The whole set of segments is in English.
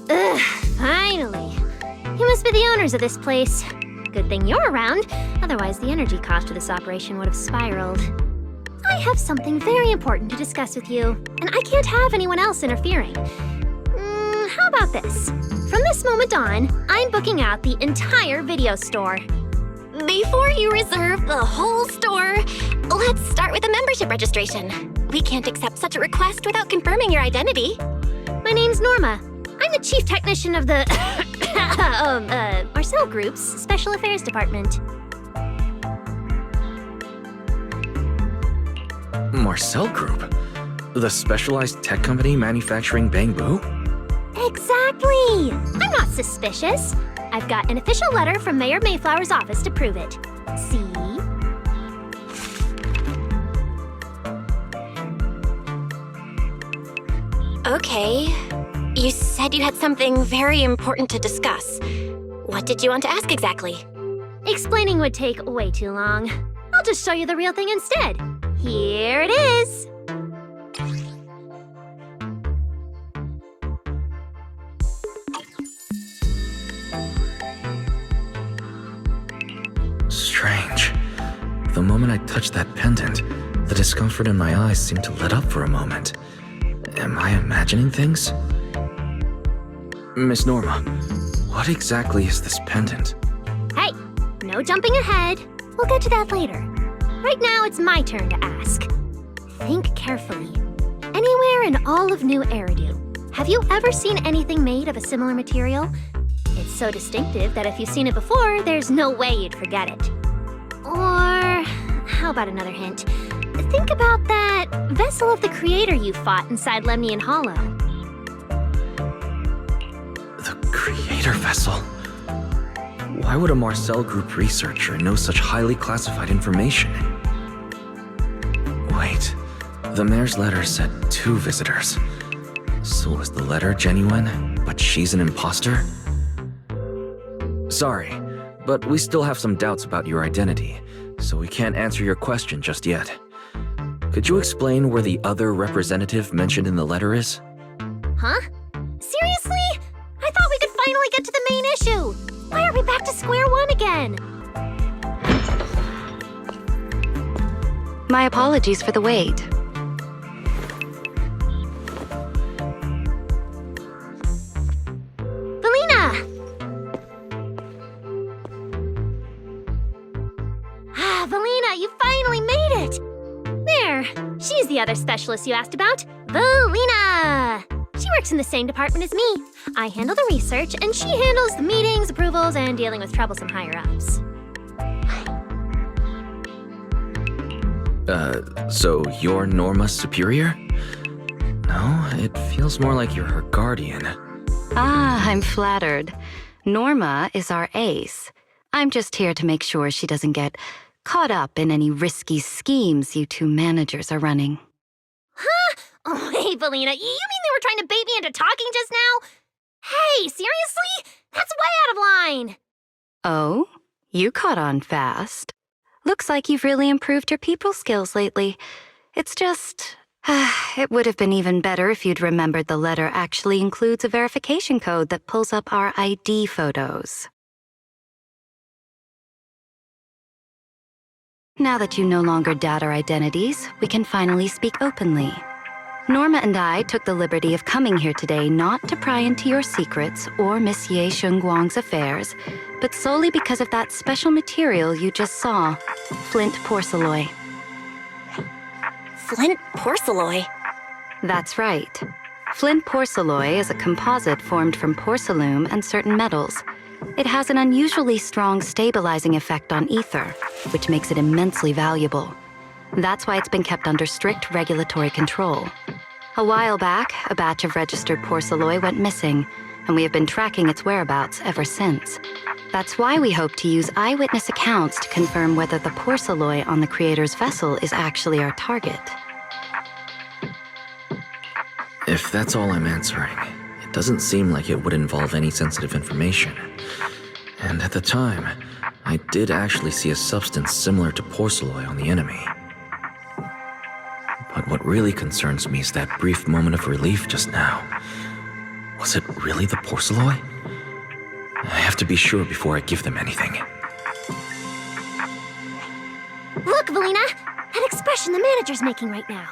Ugh, finally. You must be the owners of this place. Good thing you're around, otherwise the energy cost of this operation would have spiraled. I have something very important to discuss with you, and I can't have anyone else interfering. How about this? From this moment on, I'm booking out the entire video store. Before you reserve the whole store, let's start with a membership registration. We can't accept such a request without confirming your identity. My name's Norma. I'm the chief technician of the Marcel Group's Special Affairs Department. Marcel Group? The specialized tech company manufacturing bamboo? Exactly! I'm not suspicious. I've got an official letter from Mayor Mayflower's office to prove it. See? Okay. You said you had something very important to discuss. What did you want to ask exactly? Explaining would take way too long. I'll just show you the real thing instead. Here it is! Strange. The moment I touched that pendant, the discomfort in my eyes seemed to let up for a moment. Am I imagining things? Miss Norma, what exactly is this pendant? Hey, no jumping ahead. We'll get to that later. Right now, it's my turn to ask. Think carefully. Anywhere in all of New Eridu, have you ever seen anything made of a similar material? It's so distinctive that if you've seen it before, there's no way you'd forget it. Or, how about another hint? Think about that vessel of the Creator you fought inside Lemnian Hollow. The Creator vessel? Why would a Marcel Group researcher know such highly classified information? Wait, the mayor's letter said 2 visitors. So was the letter genuine, but she's an imposter? Sorry, but we still have some doubts about your identity, so we can't answer your question just yet. Could you explain where the other representative mentioned in the letter is? Huh? Seriously? I thought we could finally get to the main issue! Why are we back to square one again? My apologies for the wait. Valina! Valina, you finally made it! There, she's the other specialist you asked about, Valina! She works in the same department as me. I handle the research, and she handles the meetings, approvals, and dealing with troublesome higher-ups. So you're Norma's superior? No, it feels more like you're her guardian. Ah, I'm flattered. Norma is our ace. I'm just here to make sure she doesn't get caught up in any risky schemes you 2 managers are running. Huh? Oh, hey, Valina, you mean they were trying to bait me into talking just now? Hey, seriously? That's way out of line! Oh? You caught on fast. Looks like you've really improved your people skills lately. It's just... it would have been even better if you'd remembered the letter actually includes a verification code that pulls up our ID photos. Now that you no longer doubt our identities, we can finally speak openly. Norma and I took the liberty of coming here today not to pry into your secrets or Miss Ye Shengguang's affairs, but solely because of that special material you just saw, flint porcelain. Flint porcelain? That's right. Flint porcelain is a composite formed from porcelain and certain metals. It has an unusually strong stabilizing effect on ether, which makes it immensely valuable. That's why it's been kept under strict regulatory control. A while back, a batch of registered porcelain went missing, and we have been tracking its whereabouts ever since. That's why we hope to use eyewitness accounts to confirm whether the porcelain on the Creator's vessel is actually our target. If that's all I'm answering, it doesn't seem like it would involve any sensitive information. And at the time, I did actually see a substance similar to porcelain on the enemy. But what really concerns me is that brief moment of relief just now. Was it really the Porceloi? I have to be sure before I give them anything. Look, Valina! That expression the manager's making right now.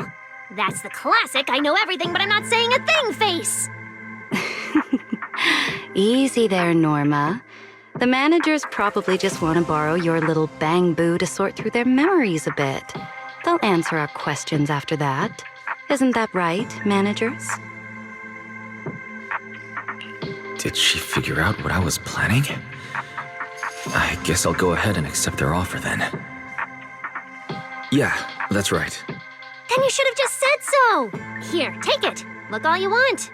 That's the classic I know everything but I'm not saying a thing face! Easy there, Norma. The managers probably just want to borrow your little bang boo to sort through their memories a bit. They'll answer our questions after that. Isn't that right, managers? Did she figure out what I was planning? I guess I'll go ahead and accept their offer then. Yeah, that's right. Then you should have just said so! Here, take it. Look all you want.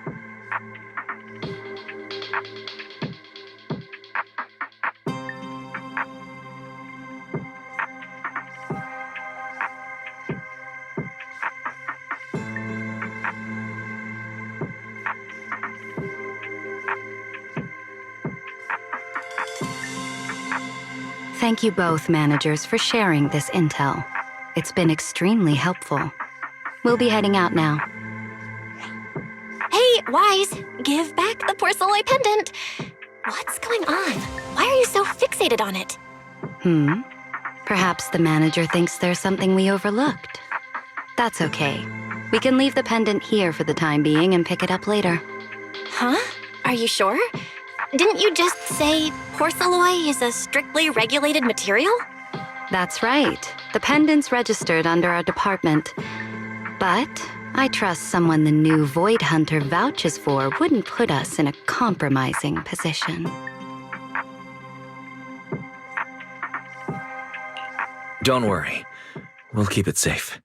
Thank you both, managers, for sharing this intel. It's been extremely helpful. We'll be heading out now. Hey, Wise, give back the Porceloi pendant. What's going on? Why are you so fixated on it? Perhaps the manager thinks there's something we overlooked. That's okay. We can leave the pendant here for the time being and pick it up later. Huh? Are you sure? Didn't you just say Porceloi is a strictly regulated material? That's right. The pendant's registered under our department. But I trust someone the new Void Hunter vouches for wouldn't put us in a compromising position. Don't worry. We'll keep it safe.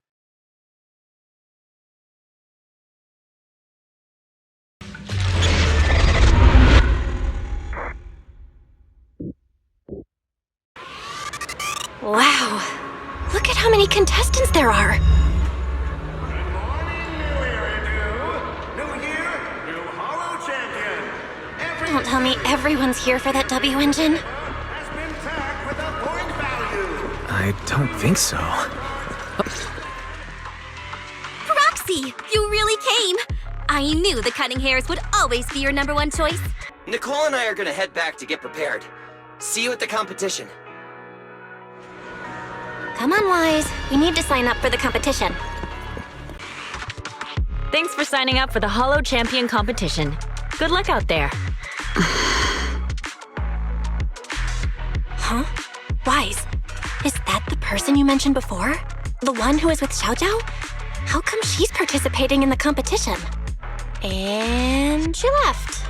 Wow. Look at how many contestants there are. Good morning, New Eridu. New year, new Hollow champion. Don't tell me everyone's here for that W engine. Has been tagged with a point value. I don't think so. Roxy, you really came! I knew the cutting hairs would always be your #1 choice. Nicole and I are gonna head back to get prepared. See you at the competition. Come on, Wise. We need to sign up for the competition. Thanks for signing up for the Hollow Champion competition. Good luck out there. Huh? Wise, is that the person you mentioned before? The one who was with Xiao Zhao? How come she's participating in the competition? And she left.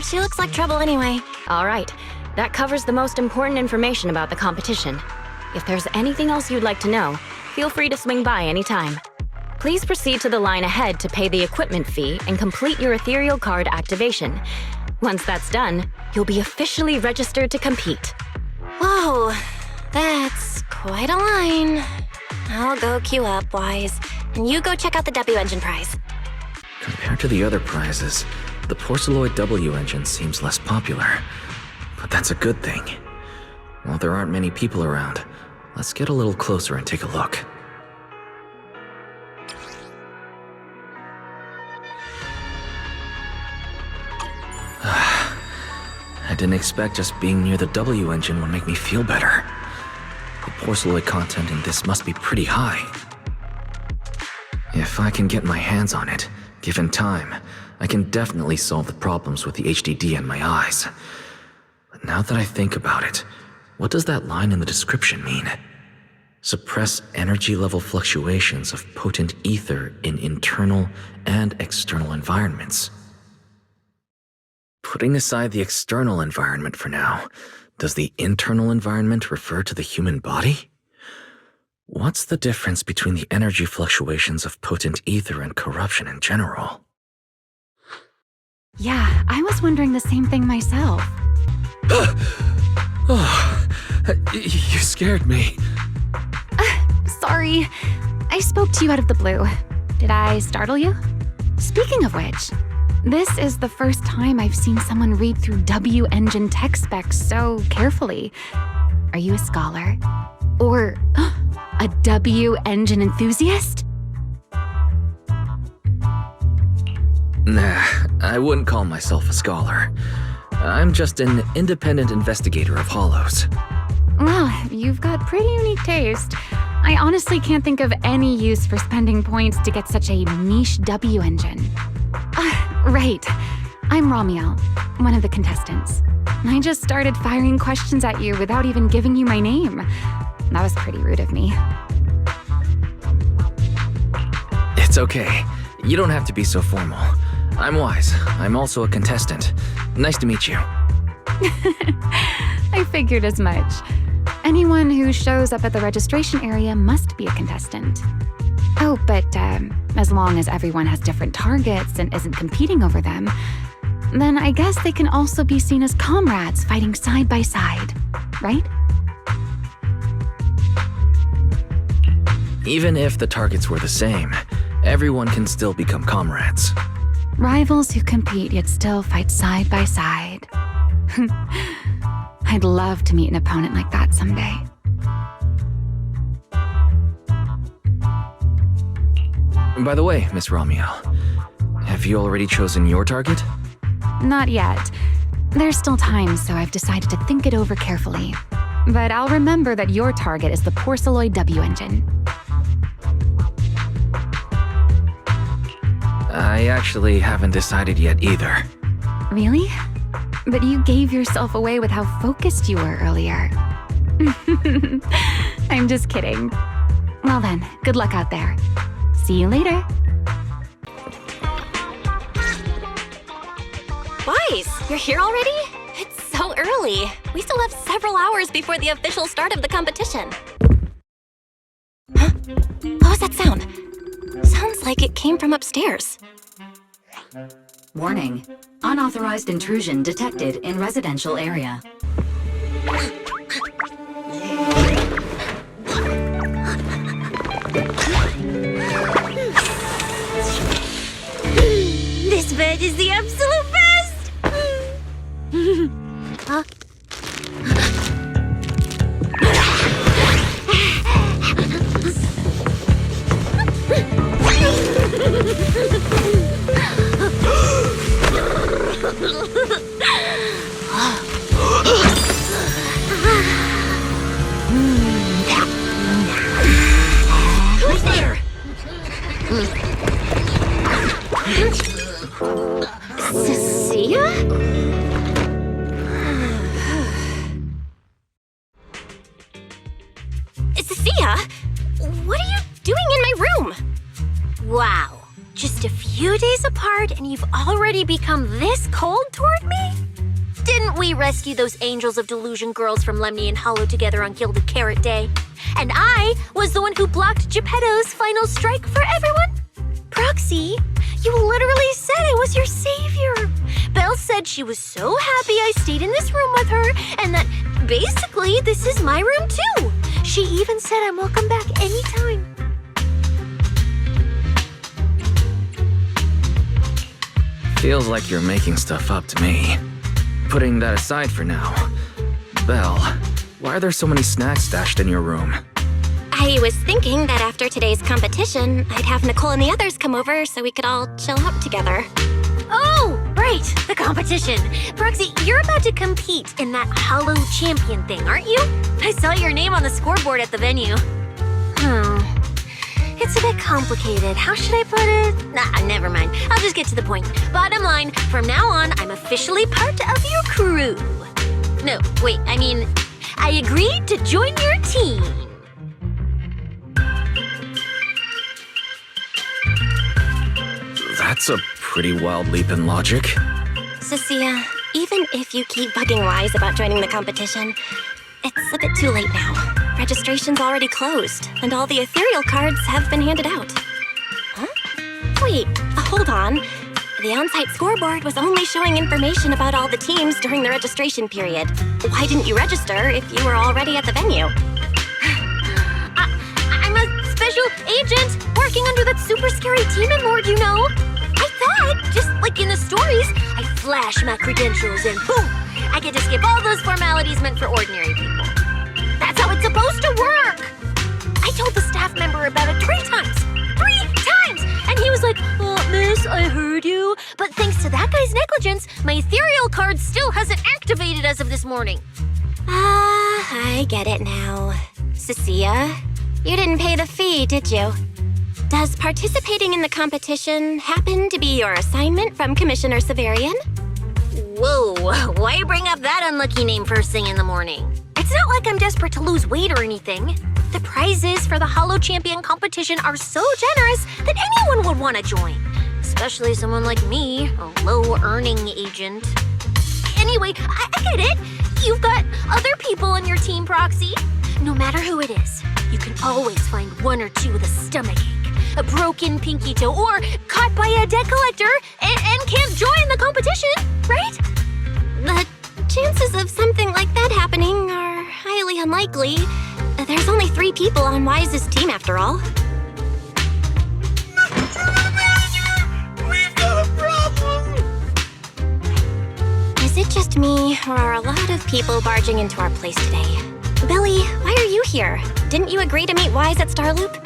She looks like trouble anyway. All right, that covers the most important information about the competition. If there's anything else you'd like to know, feel free to swing by anytime. Please proceed to the line ahead to pay the equipment fee and complete your ethereal card activation. Once that's done, you'll be officially registered to compete. Whoa, that's quite a line. I'll go queue up, Wise, and you go check out the W engine prize. Compared to the other prizes, the Porceloi W engine seems less popular. But that's a good thing. While there aren't many people around, let's get a little closer and take a look. I didn't expect just being near the W engine would make me feel better. The Porceloi content in this must be pretty high. If I can get my hands on it, given time, I can definitely solve the problems with the HDD in my eyes. But now that I think about it, what does that line in the description mean? Suppress energy level fluctuations of potent ether in internal and external environments. Putting aside the external environment for now, does the internal environment refer to the human body? What's the difference between the energy fluctuations of potent ether and corruption in general? Yeah, I was wondering the same thing myself. Oh, you scared me. Sorry. I spoke to you out of the blue. Did I startle you? Speaking of which, this is the first time I've seen someone read through W engine tech specs so carefully. Are you a scholar? Or a W engine enthusiast? Nah, I wouldn't call myself a scholar. I'm just an independent investigator of hollows. Well, you've got pretty unique taste. I honestly can't think of any use for spending points to get such a niche W engine. Right. I'm Ramiel, one of the contestants. I just started firing questions at you without even giving you my name. That was pretty rude of me. It's okay. You don't have to be so formal. I'm Wise. I'm also a contestant. Nice to meet you. I figured as much. Anyone who shows up at the registration area must be a contestant. Oh, but as long as everyone has different targets and isn't competing over them, then I guess they can also be seen as comrades fighting side by side, right? Even if the targets were the same, everyone can still become comrades. Rivals who compete yet still fight side by side. I'd love to meet an opponent like that someday. By the way, Miss Ramiel, have you already chosen your target? Not yet. There's still time, so I've decided to think it over carefully. But I'll remember that your target is the Porceloid W engine. I actually haven't decided yet either. Really? But you gave yourself away with how focused you were earlier. I'm just kidding. Well then, good luck out there. See you later. Wise, you're here already? It's so early. We still have several hours before the official start of the competition. Huh? What was that sound? Sounds like it came from upstairs. Warning. Unauthorized intrusion detected in residential area. This bed is the absolute best! Huh? Who's there? Cecilia? Cecilia? What are you doing in my room? Wow. Just a few days apart and you've already become this cold toward me? Didn't we rescue those angels of delusion girls from Lemnian Hollow together on Gilded Carrot Day? And I was the one who blocked Geppetto's final strike for everyone? Proxy, you literally said I was your savior. Belle said she was so happy I stayed in this room with her and that basically this is my room too. She even said I'm welcome back anytime. Feels like you're making stuff up to me. Putting that aside for now. Belle, why are there so many snacks stashed in your room? I was thinking that after today's competition, I'd have Nicole and the others come over so we could all chill out together. Oh, right, the competition. Proxy, you're about to compete in that Hollow Champion thing, aren't you? I saw your name on the scoreboard at the venue. It's a bit complicated. How should I put it? Nah, never mind. I'll just get to the point. Bottom line, from now on, I'm officially part of your crew. No, wait, I agreed to join your team. That's a pretty wild leap in logic. Cecilia, even if you keep bugging Wise about joining the competition, it's a bit too late now. Registration's already closed, and all the ethereal cards have been handed out. Huh? Wait, hold on. The on-site scoreboard was only showing information about all the teams during the registration period. Why didn't you register if you were already at the venue? I'm a special agent working under that super scary demon lord, you know. I thought, just like in the stories, I flash my credentials and boom, I get to skip all those formalities meant for ordinary people. That's how it's supposed to work. I told the staff member about it 3 times. 3 times! And And he was like, "Oh, miss, I heard you. But thanks to that guy's negligence, my ethereal card still hasn't activated as of this morning." I get it now. Cecilia, you didn't pay the fee, did you? Does participating in the competition happen to be your assignment from Commissioner Severian? Whoa, why bring up that unlucky name first thing in the morning? It's not like I'm desperate to lose weight or anything. The prizes for the Hollow Champion competition are so generous that anyone would want to join. Especially someone like me, a low-earning agent. Anyway, I get it. You've got other people on your team, Proxy. No matter who it is, you can always find one or two with a stomachache, a broken pinky toe, or caught by a debt collector and can't join the competition, right? The chances of something like that happening are highly unlikely. There's only 3 people on Wise's team after all. We've got a problem! Is it just me, or are a lot of people barging into our place today? Billy, why are you here? Didn't you agree to meet Wise at Starloop?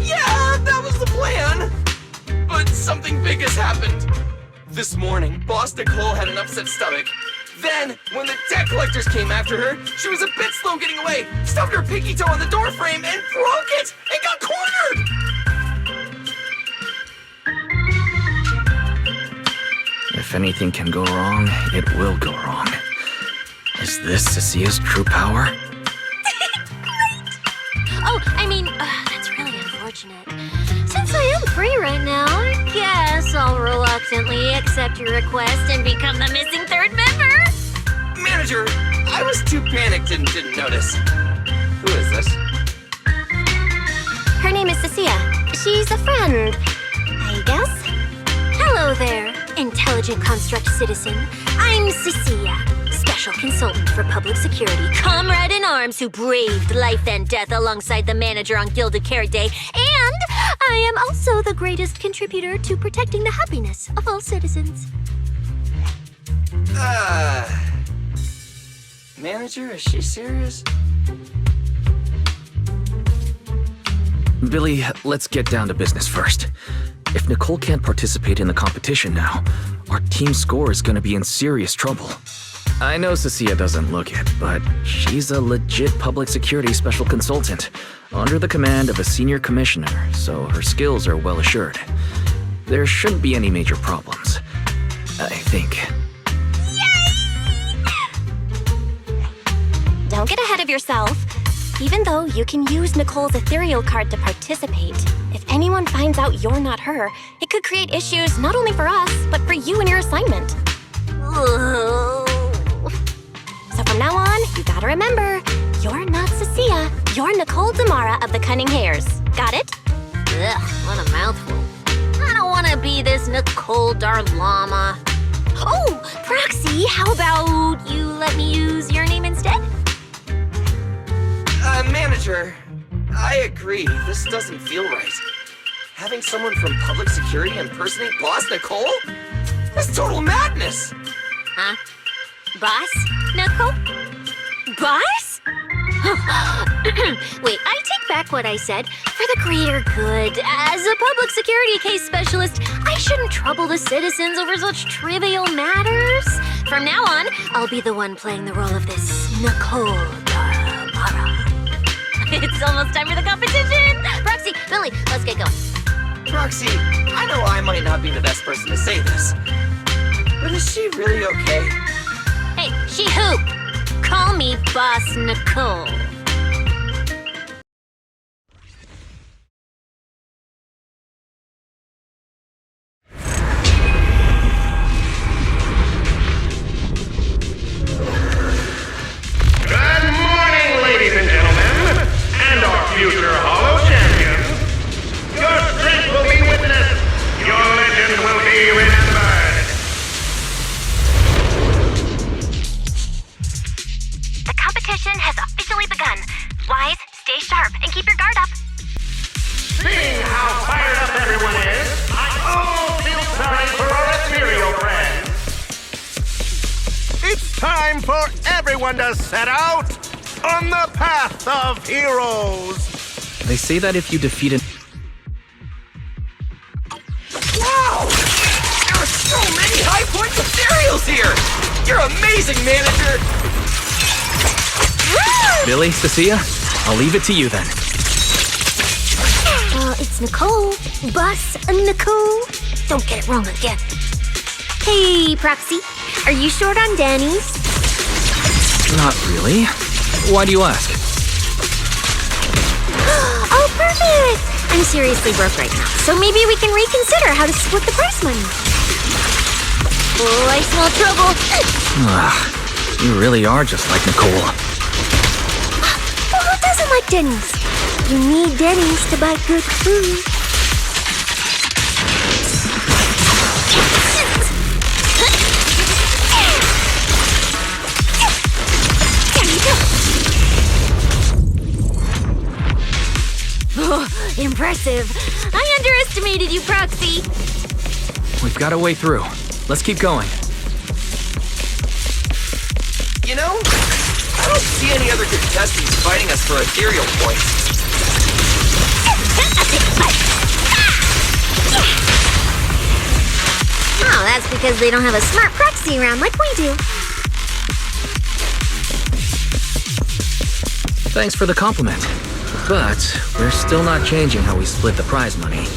Yeah, that was the plan! But something big has happened. This morning, Boss Nicole had an upset stomach. Then, when the debt collectors came after her, she was a bit slow getting away, stubbed her pinky toe on the door frame, and broke it, and got cornered! If anything can go wrong, it will go wrong. Is this Cecilia's true power? Oh, I mean, that's really unfortunate. Since I am free right now, I guess I'll reluctantly accept your request and become the missing third member. Manager, I was too panicked and didn't notice. Who is this? Her name is Cecilia. She's a friend, I guess. Hello there, intelligent construct citizen. I'm Cecilia, special consultant for public security, comrade in arms who braved life and death alongside the manager on Gilded Carrot Day, and I am also the greatest contributor to protecting the happiness of all citizens. Manager, is she serious? Billy, let's get down to business first. If Nicole can't participate in the competition now, our team score is gonna be in serious trouble. I know Cecilia doesn't look it, but she's a legit public security special consultant, under the command of a senior commissioner, so her skills are well assured. There shouldn't be any major problems, I think. Don't get ahead of yourself. Even though you can use Nicole's ethereal card to participate, if anyone finds out you're not her, it could create issues not only for us, but for you and your assignment. So from now on, you gotta remember, you're not Cecilia, you're Nicole Damara of the Cunning Hairs. Got it? Ugh, what a mouthful. I don't want to be this Nicole Darlama. Oh, Proxy, how about you let me use your name instead? Manager, I agree. This doesn't feel right. Having someone from public security impersonate Boss Nicole? That's total madness! Huh? Boss? Nicole? Boss? Wait, I take back what I said. For the greater good, as a public security case specialist, I shouldn't trouble the citizens over such trivial matters. From now on, I'll be the one playing the role of this Nicole Damara. It's almost time for the competition! Proxy, Billy, let's get going. Proxy, I know I might not be the best person to say this, but is she really okay? Hey, she who? Call me Boss Nicole. Good morning, ladies and gentlemen, and our future Hollow Champions. Your strength will be witnessed. Your legend will be remembered. The competition has officially begun. Wise, stay sharp and keep your guard up. Seeing how fired up everyone is, I almost feel sorry for our ethereal friends. It's time for everyone to set out on the path of heroes. They say that if you defeat an... amazing, Manager! Billy, Cecilia, I'll leave it to you then. It's Nicole. Boss Nicole. Don't get it wrong again. Hey, Proxy. Are you short on Danny's? Not really. Why do you ask? Oh, perfect! I'm seriously broke right now, so maybe we can reconsider how to split the prize money. Oh, I smell trouble. You really are just like Nicole. Well, who doesn't like Denny's? You need Denny's to buy good food. Oh, impressive. I underestimated you, Proxy. We've got a way through. Let's keep going. You know, I don't see any other contestants fighting us for ethereal points. Oh, that's because they don't have a smart proxy around like we do. Thanks for the compliment. But we're still not changing how we split the prize money.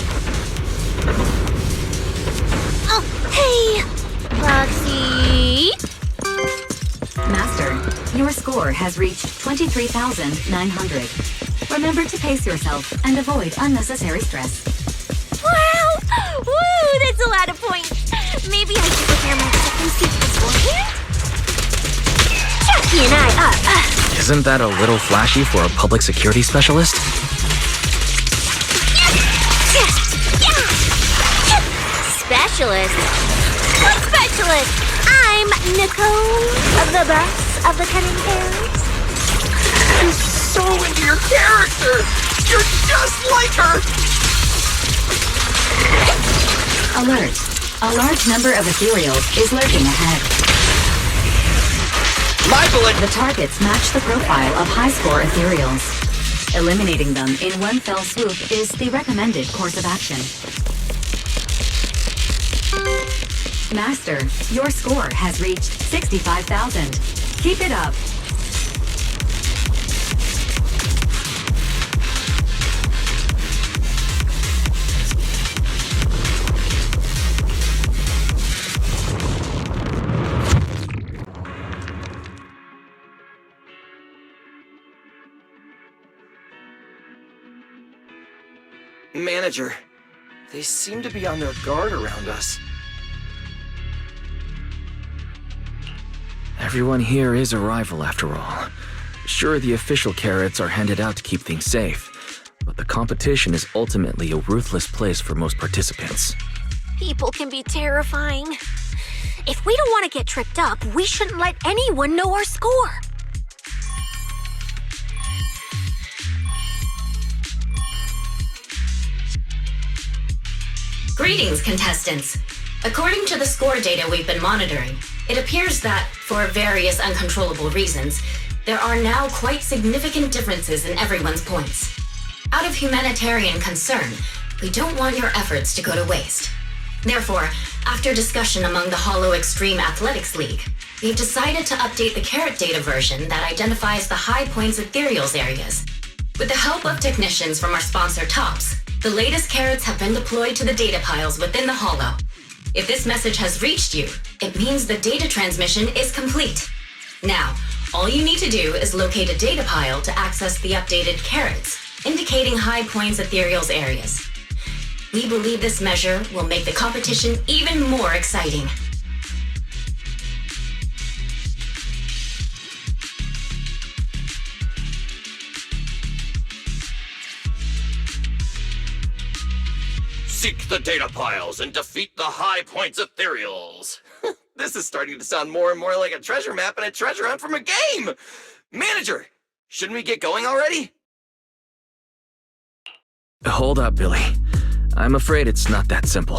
Oh, hey! Proxy! Master, your score has reached 23,900. Remember to pace yourself and avoid unnecessary stress. Wow! Woo! That's a lot of points. Maybe I should prepare my second seat beforehand? Jackie and I Isn't that a little flashy for a public security specialist? Specialist? What specialist? I'm Nicole, the boss of the cunning hairs. I'm so into your character! You're just like her! Alert. A large number of ethereals is lurking ahead. My bullet! The targets match the profile of high-score ethereals. Eliminating them in one fell swoop is the recommended course of action. Master, your score has reached 65,000. Keep it up. Manager, they seem to be on their guard around us. Everyone here is a rival after all. Sure, the official carrots are handed out to keep things safe, but the competition is ultimately a ruthless place for most participants. People can be terrifying. If we don't want to get tripped up, we shouldn't let anyone know our score. Greetings, contestants. According to the score data we've been monitoring, it appears that, for various uncontrollable reasons, there are now quite significant differences in everyone's points. Out of humanitarian concern, we don't want your efforts to go to waste. Therefore, after discussion among the Hollow Extreme Athletics League, we've decided to update the carrot data version that identifies the high points ethereals areas. With the help of technicians from our sponsor Tops, the latest carrots have been deployed to the data piles within the Hollow. If this message has reached you, it means the data transmission is complete. Now, all you need to do is locate a data pile to access the updated carrots, indicating high points ethereals areas. We believe this measure will make the competition even more exciting. Seek the data piles and defeat the high points ethereals. This is starting to sound more and more like a treasure map and a treasure hunt from a game! Manager, shouldn't we get going already? Hold up, Billy. I'm afraid it's not that simple.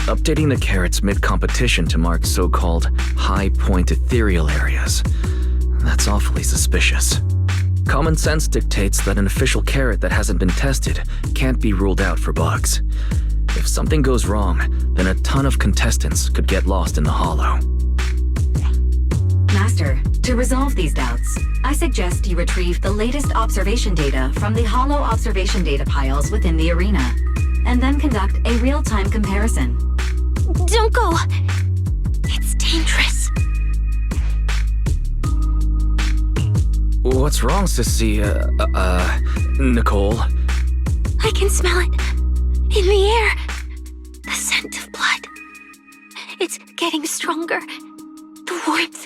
Updating the carrots mid-competition to mark so-called high-point ethereal areas. That's awfully suspicious. Common sense dictates that an official carrot that hasn't been tested can't be ruled out for bugs. If something goes wrong, then a ton of contestants could get lost in the Hollow. To resolve these doubts, I suggest you retrieve the latest observation data from the hollow observation data piles within the arena, and then conduct a real-time comparison. Don't go! It's dangerous. What's wrong, Sissy? Nicole? I can smell it. In the air. The scent of blood. It's getting stronger. The warmth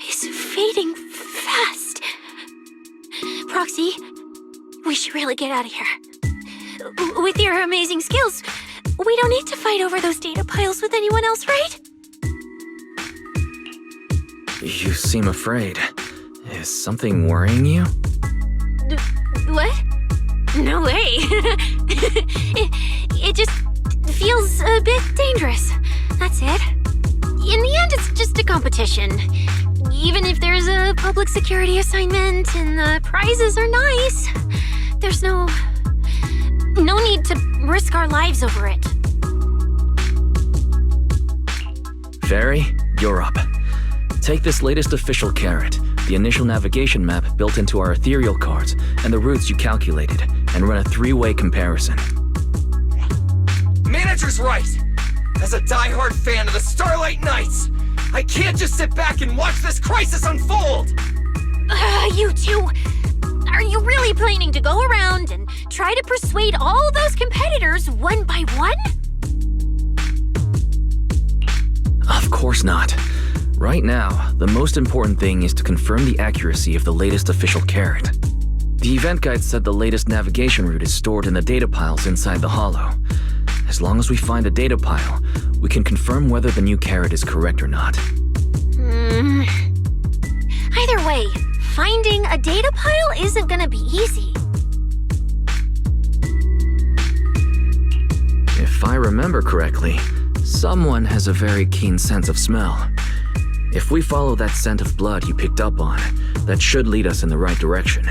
is fading fast. Proxy, we should really get out of here. With your amazing skills, we don't need to fight over those data piles with anyone else, right? You seem afraid. Is something worrying you? What? No way. it just feels a bit dangerous. That's it. In the end, it's just a competition. Even if there's a public security assignment and the prizes are nice, there's no need to risk our lives over it. Fairy, you're up. Take this latest official carrot, the initial navigation map built into our ethereal cards, and the routes you calculated, and run a 3-way comparison. Manager's right! As a die-hard fan of the Starlight Knights, I can't just sit back and watch this crisis unfold! You two! Are you really planning to go around and try to persuade all those competitors one by one? Of course not. Right now, the most important thing is to confirm the accuracy of the latest official carrot. The event guide said the latest navigation route is stored in the data piles inside the hollow. As long as we find the data pile, we can confirm whether the new carrot is correct or not. Either way, finding a data pile isn't gonna be easy. If I remember correctly, someone has a very keen sense of smell. If we follow that scent of blood you picked up on, that should lead us in the right direction.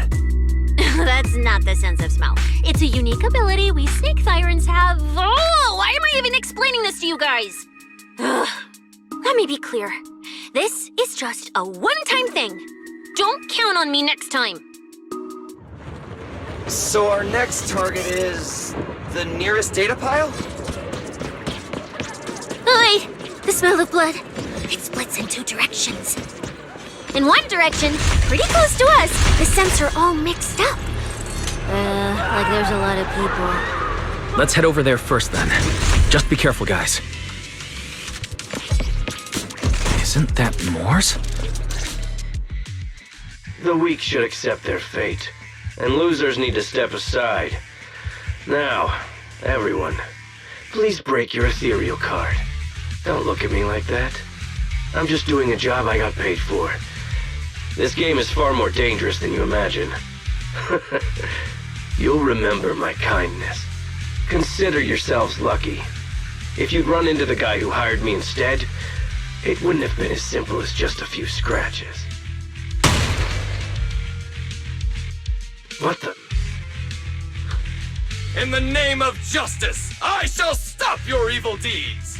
That's not the sense of smell. It's a unique ability we snake sirens have. Oh, why am I even explaining this to you guys? Ugh. Let me be clear. This is just a one-time thing. Don't count on me next time. So our next target is the nearest data pile? Oi! The smell of blood. It splits in 2 directions. In one direction, pretty close to us, the scents are all mixed up. Like there's a lot of people. Let's head over there first then. Just be careful, guys. Isn't that Morse? The weak should accept their fate, and losers need to step aside. Now, everyone, please break your ethereal card. Don't look at me like that. I'm just doing a job I got paid for. This game is far more dangerous than you imagine. You'll remember my kindness. Consider yourselves lucky. If you'd run into the guy who hired me instead, it wouldn't have been as simple as just a few scratches. What the? In the name of justice, I shall stop your evil deeds!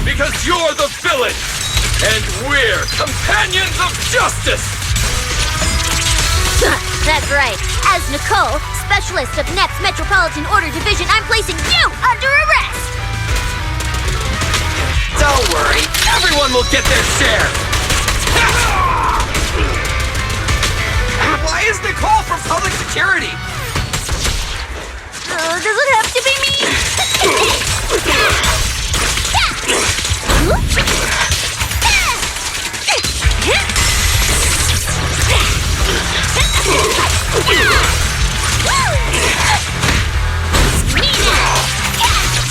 Because you're the villain, and we're companions of justice! That's right. As Nicole, specialist of NEP's Metropolitan Order Division, I'm placing you under arrest! Don't worry, everyone will get their share! Why is Nicole from public security? Does it have to be me?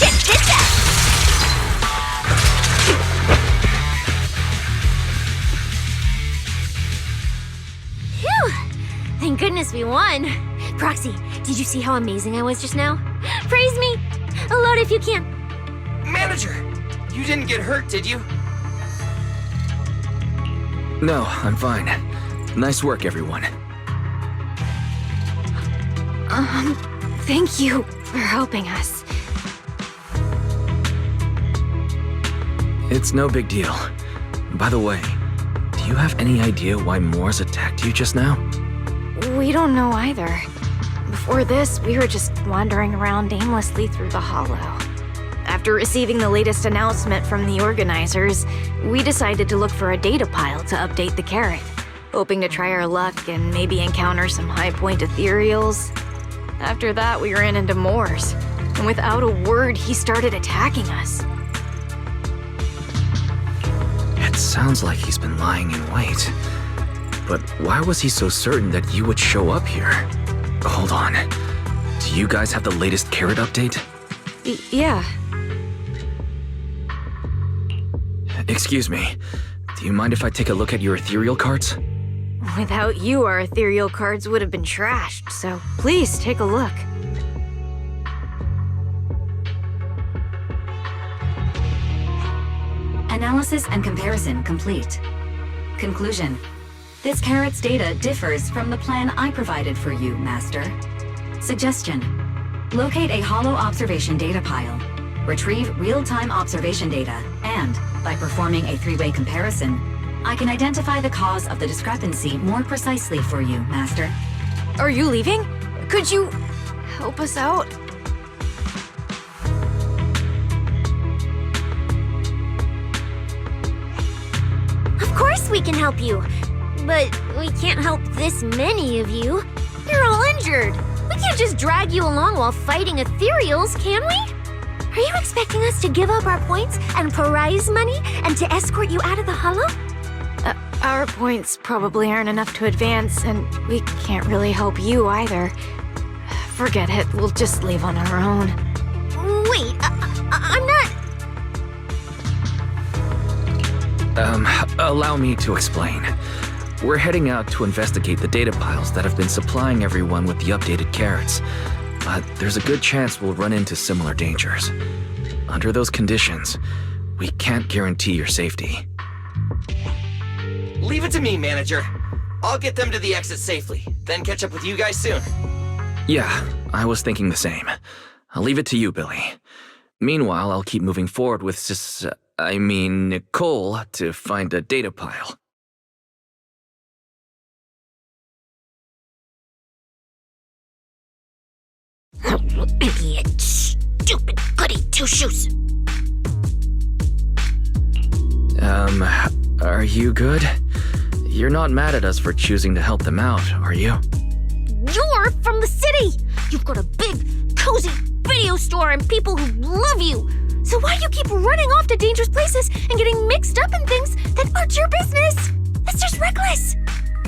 Check this out! Phew! Thank goodness we won. Proxy, did you see how amazing I was just now? Praise me! Aloud if you can. Manager, you didn't get hurt, did you? No, I'm fine. Nice work, everyone. Thank you for helping us. It's no big deal. By the way, do you have any idea why Moors attacked you just now? We don't know either. Before this, we were just wandering around aimlessly through the hollow. After receiving the latest announcement from the organizers, we decided to look for a data pile to update the carrot, hoping to try our luck and maybe encounter some high-point ethereals. After that, we ran into Moors, and without a word, he started attacking us. It sounds like he's been lying in wait. But why was he so certain that you would show up here? Hold on. Do you guys have the latest carrot update? Yeah. Excuse me. Do you mind if I take a look at your ethereal cards? Without you, our ethereal cards would have been trashed, so please take a look. Analysis and comparison complete. Conclusion. This carrot's data differs from the plan I provided for you, Master. Suggestion. Locate a hollow observation data pile. Retrieve real-time observation data, and, by performing a three-way comparison, I can identify the cause of the discrepancy more precisely for you, Master. Are you leaving? Could you help us out? Of course we can help you. But we can't help this many of you. You're all injured. We can't just drag you along while fighting ethereals, can we? Are you expecting us to give up our points and prize money and to escort you out of the hollow? Our points probably aren't enough to advance, and we can't really help you either. Forget it, we'll just leave on our own. Wait, I'm not... Allow me to explain. We're heading out to investigate the data piles that have been supplying everyone with the updated carrots. But there's a good chance we'll run into similar dangers. Under those conditions, we can't guarantee your safety. Leave it to me, Manager. I'll get them to the exit safely, then catch up with you guys soon. Yeah, I was thinking the same. I'll leave it to you, Billy. Meanwhile, I'll keep moving forward with Nicole to find a data pile. Idiot. Stupid goody two-shoes. Are you good? You're not mad at us for choosing to help them out, are you? You're from the city! You've got a big, cozy video store and people who love you! So why do you keep running off to dangerous places and getting mixed up in things that aren't your business? That's just reckless!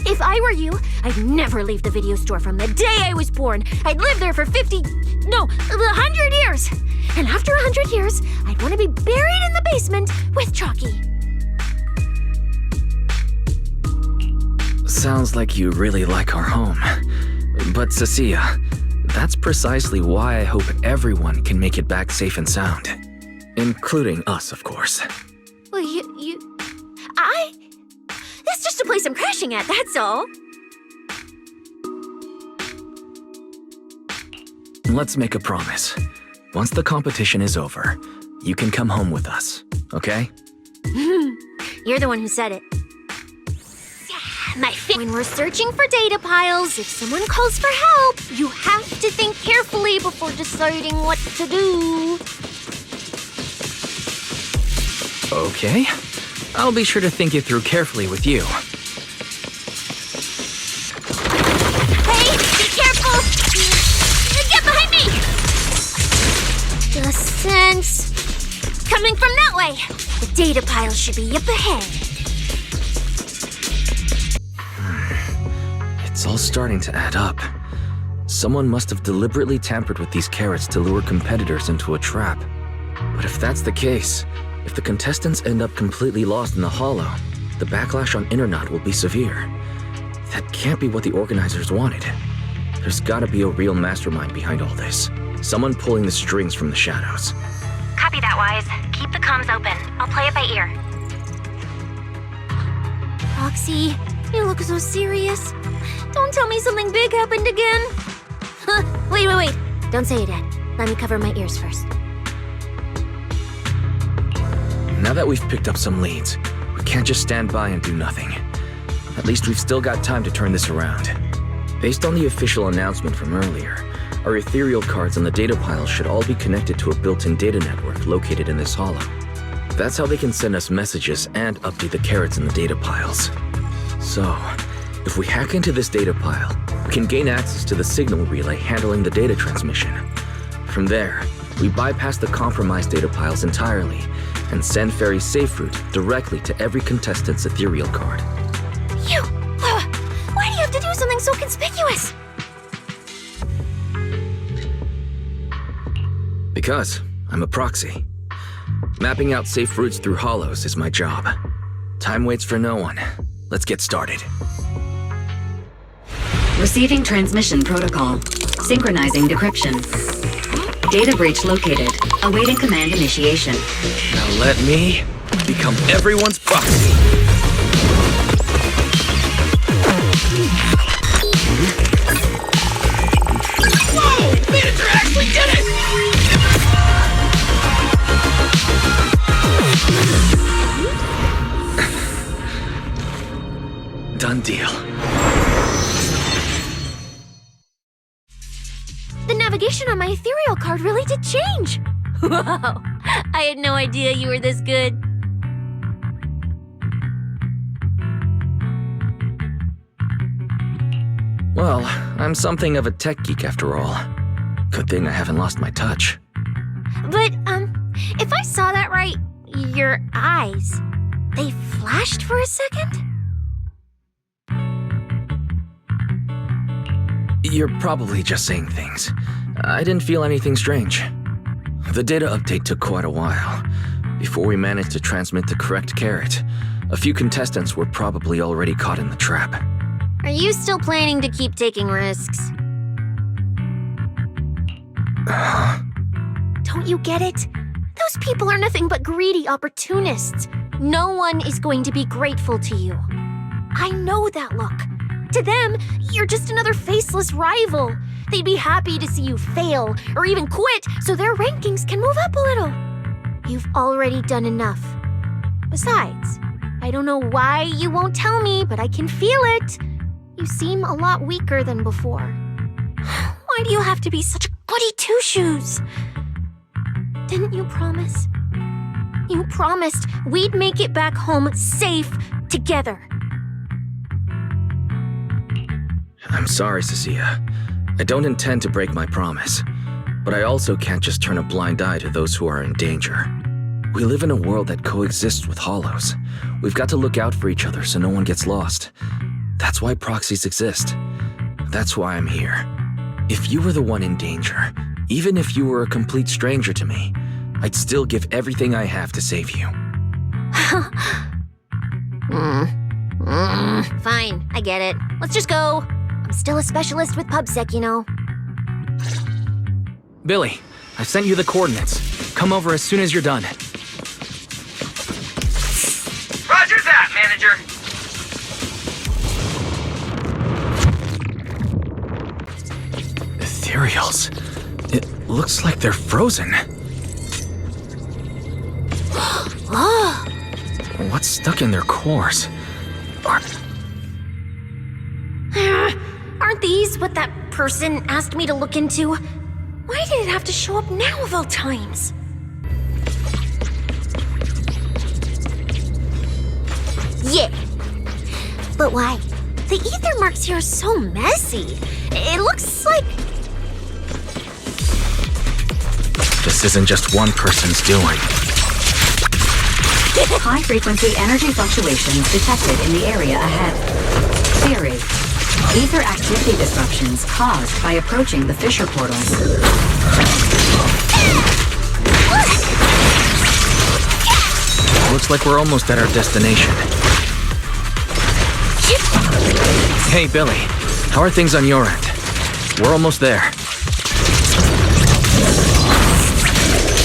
If I were you, I'd never leave the video store from the day I was born. I'd live there for 100 years. And after 100 years, I'd want to be buried in the basement with Chalky. Sounds like you really like our home. But Cecilia, that's precisely why I hope everyone can make it back safe and sound. Including us, of course. Well, That's just a place I'm crashing at, that's all. Let's make a promise. Once the competition is over, you can come home with us, okay? You're the one who said it. When we're searching for data piles, if someone calls for help, you have to think carefully before deciding what to do. Okay. I'll be sure to think it through carefully with you. Hey, be careful! Get behind me! The sense coming from that way. The data pile should be up ahead. It's all starting to add up. Someone must have deliberately tampered with these carrots to lure competitors into a trap. But if that's the case, if the contestants end up completely lost in the hollow, the backlash on Internet will be severe. That can't be what the organizers wanted. There's gotta be a real mastermind behind all this. Someone pulling the strings from the shadows. Copy that, Wise. Keep the comms open. I'll play it by ear. Roxy, you look so serious. Don't tell me something big happened again. Wait. Don't say it yet. Let me cover my ears first. Now Now that we've picked up some leads, we can't just stand by and do nothing. At least we've still got time to turn this around. Based on the official announcement from earlier, our ethereal cards and the data piles should all be connected to a built-in data network located in this hollow. That's how they can send us messages and update the carrots in the data piles. So, if we hack into this data pile, we can gain access to the signal relay handling the data transmission. From there, we bypass the compromised data piles entirely and send Fairy's safe route directly to every contestant's ethereal card. Why do you have to do something so conspicuous? Because I'm a proxy. Mapping out safe routes through hollows is my job. Time waits for no one. Let's get started. Receiving transmission protocol. Synchronizing decryption. Data breach located. Awaiting command initiation. Now let me become everyone's proxy. Whoa! Manager actually did it! Done deal. The navigation on my ethereal card really did change. Wow, I had no idea you were this good. Well, I'm something of a tech geek after all. Good thing I haven't lost my touch. But, if I saw that right, your eyes, they flashed for a second? You're probably just saying things. I didn't feel anything strange. The data update took quite a while. Before we managed to transmit the correct carrot, a few contestants were probably already caught in the trap. Are you still planning to keep taking risks? Don't you get it? Those people are nothing but greedy opportunists. No one is going to be grateful to you. I know that look. To them, you're just another faceless rival. They'd be happy to see you fail or even quit so their rankings can move up a little. You've already done enough. Besides, I don't know why you won't tell me, but I can feel it. You seem a lot weaker than before. Why do you have to be such a goody two-shoes? Didn't you promise? You promised we'd make it back home safe together. I'm sorry, Cecilia. I don't intend to break my promise, but I also can't just turn a blind eye to those who are in danger. We live in a world that coexists with hollows. We've got to look out for each other so no one gets lost. That's why proxies exist. That's why I'm here. If you were the one in danger, even if you were a complete stranger to me, I'd still give everything I have to save you. Fine, I get it. Let's just go. I'm still a specialist with PubSec, you know. Billy, I've sent you the coordinates. Come over as soon as you're done. Roger that, manager. Ethereals. It looks like they're frozen. Oh, What's stuck in their cores? aren't these what that person asked me to look into? Why did it have to show up now of all times? Yeah. But why? The ether marks here are so messy. It looks like... This isn't just one person's doing. High-frequency energy fluctuations detected in the area ahead. Theory. Ether activity disruptions caused by approaching the fissure portals. Looks like we're almost at our destination. Hey, Billy. How are things on your end? We're almost there.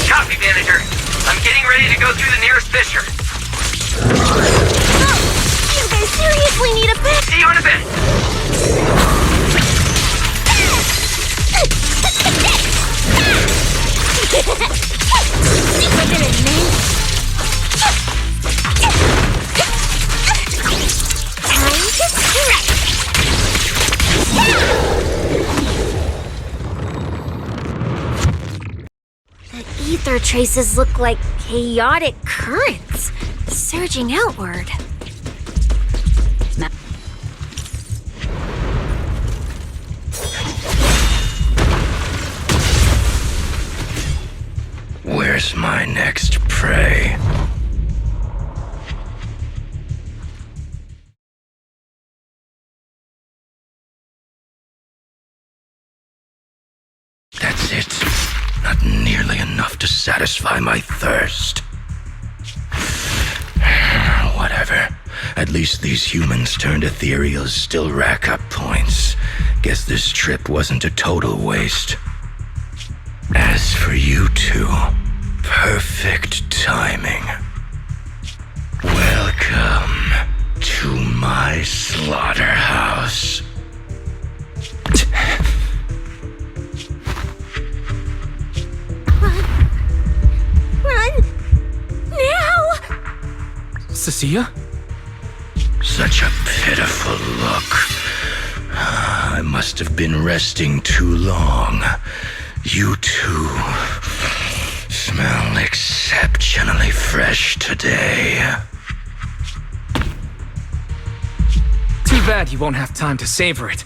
Copy, manager. I'm getting ready to go through the nearest fissure. Oh, you guys seriously need a bit? See you in a bit. See what they're in, man. traces look like chaotic currents surging outward. Where's my next prey? That's it. Not nearly enough to satisfy my thirst. Whatever. At least these humans turned ethereals still rack up points. Guess this trip wasn't a total waste. As for you two, perfect timing. Welcome to my slaughterhouse. Run! Now! Cecilia? Such a pitiful look. I must have been resting too long. You two smell exceptionally fresh today. Too bad you won't have time to savor it.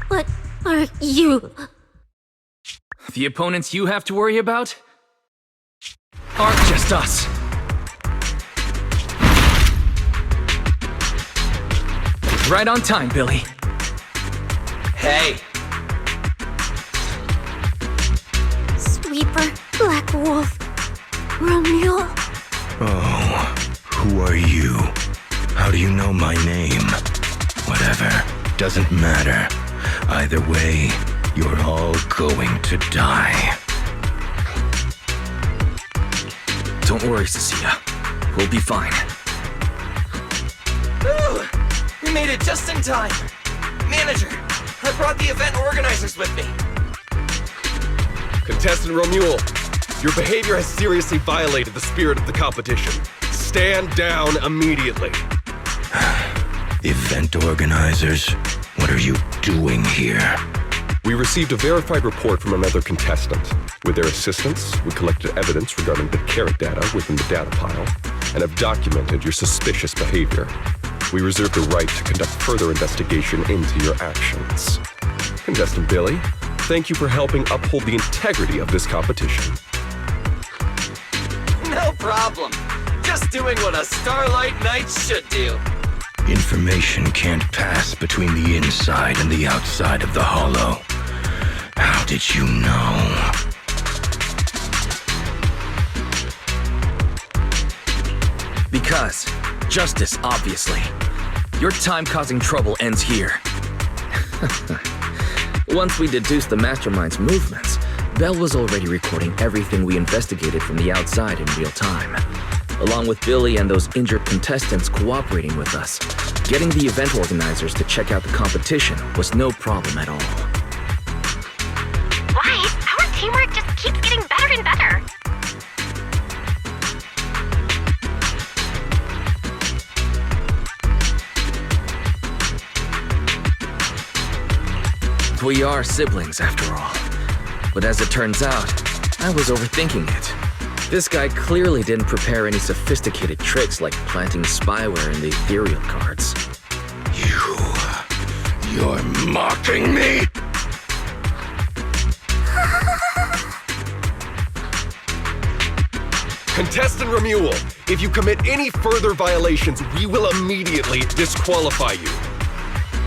What are you? The opponents you have to worry about aren't just us. Right on time, Billy. Hey, Sweeper, Black Wolf, Romeo. Oh, who are you? How do you know my name? Whatever, doesn't matter. Either way, you're all going to die. Don't worry, Cecilia. We'll be fine. ooh, we made it just in time. Manager, I brought the event organizers with me. Contestant Romuald, your behavior has seriously violated the spirit of the competition. Stand down immediately. Event organizers, what are you doing here? We received a verified report from another contestant. With their assistance, we collected evidence regarding the carrot data within the data pile and have documented your suspicious behavior. We reserve the right to conduct further investigation into your actions. Contestant Billy, thank you for helping uphold the integrity of this competition. No problem. Just doing what a Starlight Knight should do. Information can't pass between the inside and the outside of the hollow. How did you know? Because justice, obviously. Your time causing trouble ends here. Once we deduced the mastermind's movements, Belle was already recording everything we investigated from the outside in real time. Along with Billy and those injured contestants cooperating with us, getting the event organizers to check out the competition was no problem at all. Why? Our teamwork just keeps getting better and better. We are siblings, after all. But as it turns out, I was overthinking it. This guy clearly didn't prepare any sophisticated tricks like planting spyware in the ethereal cards. You're mocking me? Contestant Romuald, if you commit any further violations, we will immediately disqualify you.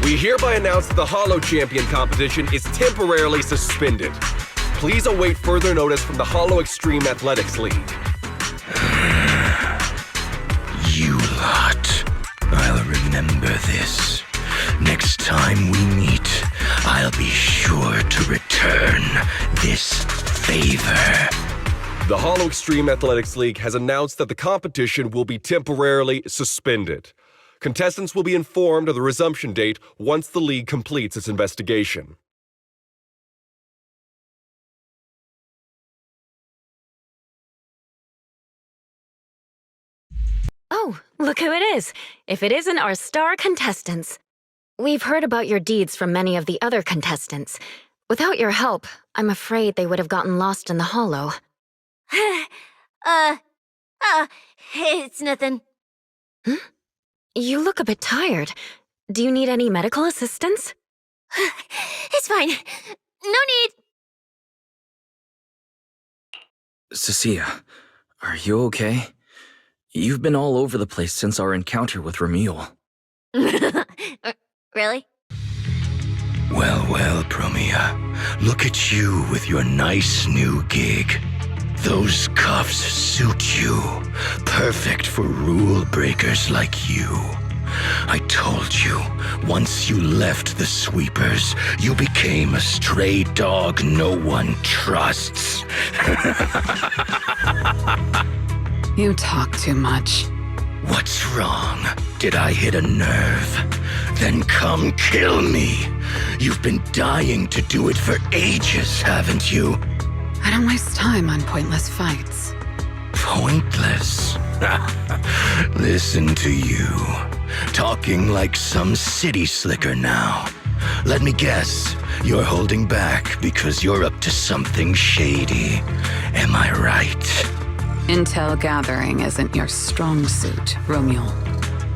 We hereby announce that the Hollow Champion competition is temporarily suspended. Please await further notice from the Hollow Extreme Athletics League. You lot. I'll remember this. Next time we meet, I'll be sure to return this favor. The Hollow Extreme Athletics League has announced that the competition will be temporarily suspended. Contestants will be informed of the resumption date once the league completes its investigation. Oh, look who it is. If it isn't our star contestants. We've heard about your deeds from many of the other contestants. Without your help, I'm afraid they would have gotten lost in the hollow. It's nothing. You look a bit tired. Do you need any medical assistance? It's fine. No need. Cecilia, are you okay? You've been all over the place since our encounter with Ramil. Really? Well, Promia. Look at you with your nice new gig. Those cuffs suit you. Perfect for rule breakers like you. I told you, once you left the sweepers, you became a stray dog no one trusts. You talk too much. What's wrong? Did I hit a nerve? Then come kill me. You've been dying to do it for ages, haven't you? I don't waste time on pointless fights. Pointless? Listen to you. Talking like some city slicker now. Let me guess, you're holding back because you're up to something shady. Am I right? Intel gathering isn't your strong suit, Romule.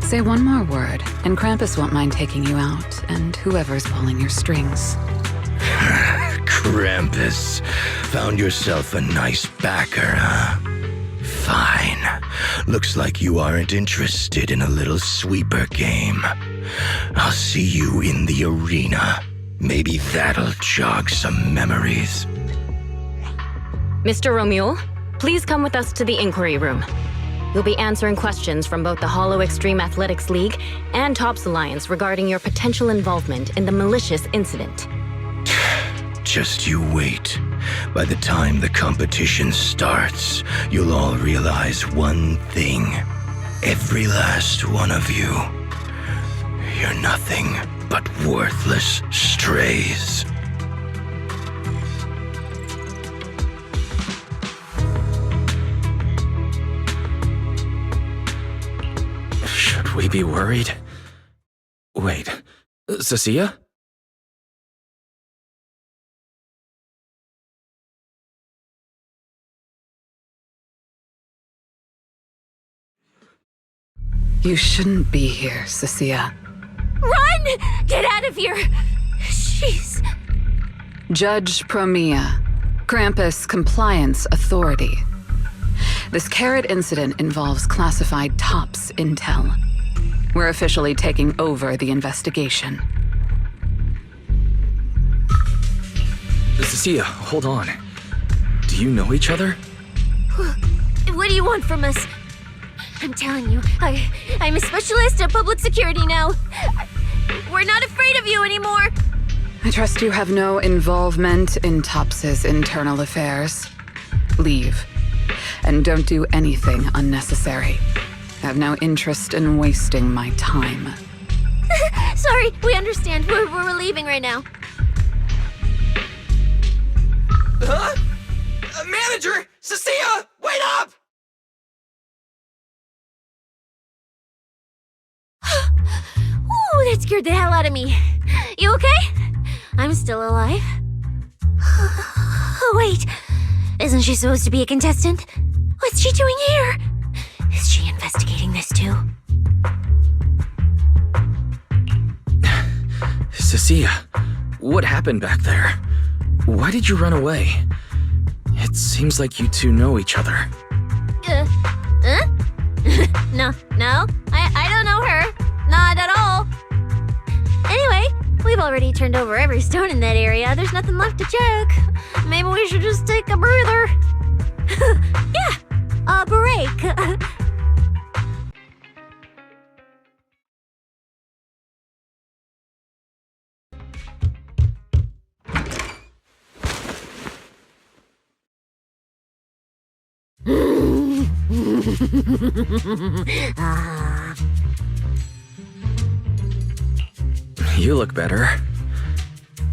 Say one more word, and Krampus won't mind taking you out, and whoever's pulling your strings. Krampus. Found yourself a nice backer, huh? Fine. Looks like you aren't interested in a little sweeper game. I'll see you in the arena. Maybe that'll jog some memories. Mr. Romule, please come with us to the inquiry room. You'll be answering questions from both the Hollow Extreme Athletics League and Tops Alliance regarding your potential involvement in the malicious incident. Just you wait. By the time the competition starts, you'll all realize one thing. Every last one of you. You're nothing but worthless strays. Should we be worried? Wait, Cecilia? You shouldn't be here, Cecilia. Run! Get out of here! Jeez. Judge Promia, Krampus Compliance Authority. This carrot incident involves classified Tops intel. We're officially taking over the investigation. Cecilia, hold on. Do you know each other? What do you want from us? I'm telling you, I'm a specialist at public security now. We're not afraid of you anymore. I trust you have no involvement in Tops's internal affairs. Leave. And don't do anything unnecessary. I have no interest in wasting my time. Sorry, we understand. We're leaving right now. Huh? Manager! Cecilia! Wait up! Ooh, that scared the hell out of me. You okay? I'm still alive. Oh, wait. Isn't she supposed to be a contestant? What's she doing here? Is she investigating this too? Cecilia, what happened back there? Why did you run away? It seems like you two know each other. Huh? No, I don't know her. Not at all. Anyway, we've already turned over every stone in that area. There's nothing left to check. Maybe we should just take a breather. Yeah, a break. You look better.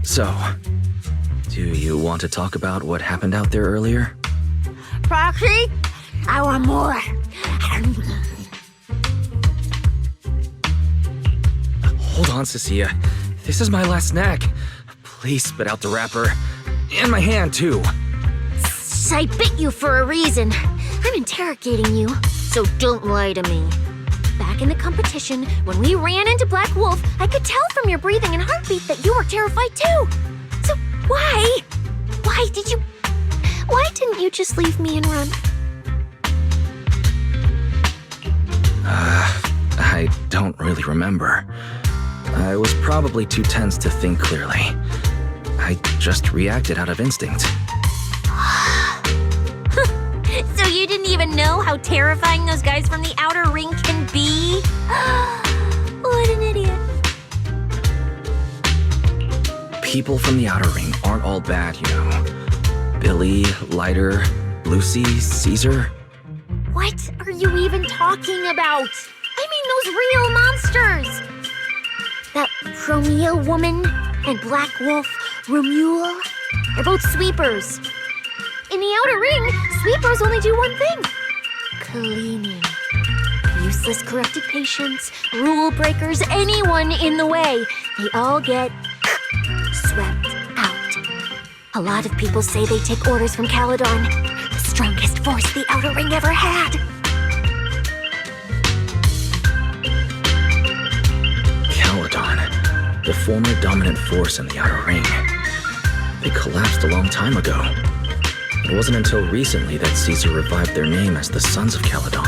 So, do you want to talk about what happened out there earlier? Proxy, I want more. Hold on, Cecilia. This is my last snack. Please spit out the wrapper. And my hand, too. I bit you for a reason. I'm interrogating you, so don't lie to me. Back in the competition, when we ran into Black Wolf, I could tell from your breathing and heartbeat that you were terrified too. So why? Why didn't you just leave me and run? I don't really remember. I was probably too tense to think clearly. I just reacted out of instinct. So you didn't even know how terrifying those guys from the outer ring can be? What an idiot. People from the outer ring aren't all bad, you know. Billy, Lighter, Lucy, Caesar. What are you even talking about? I mean those real monsters! That Chromia woman and Black Wolf, Romuald, they're both sweepers. In the outer ring, sweepers only do one thing. Cleaning. Useless corrupted patients, rule breakers, anyone in the way. They all get swept out. A lot of people say they take orders from Caledon, the strongest force the outer ring ever had. Caledon, the former dominant force in the outer ring. They collapsed a long time ago. It wasn't until recently that Caesar revived their name as the Sons of Caledon.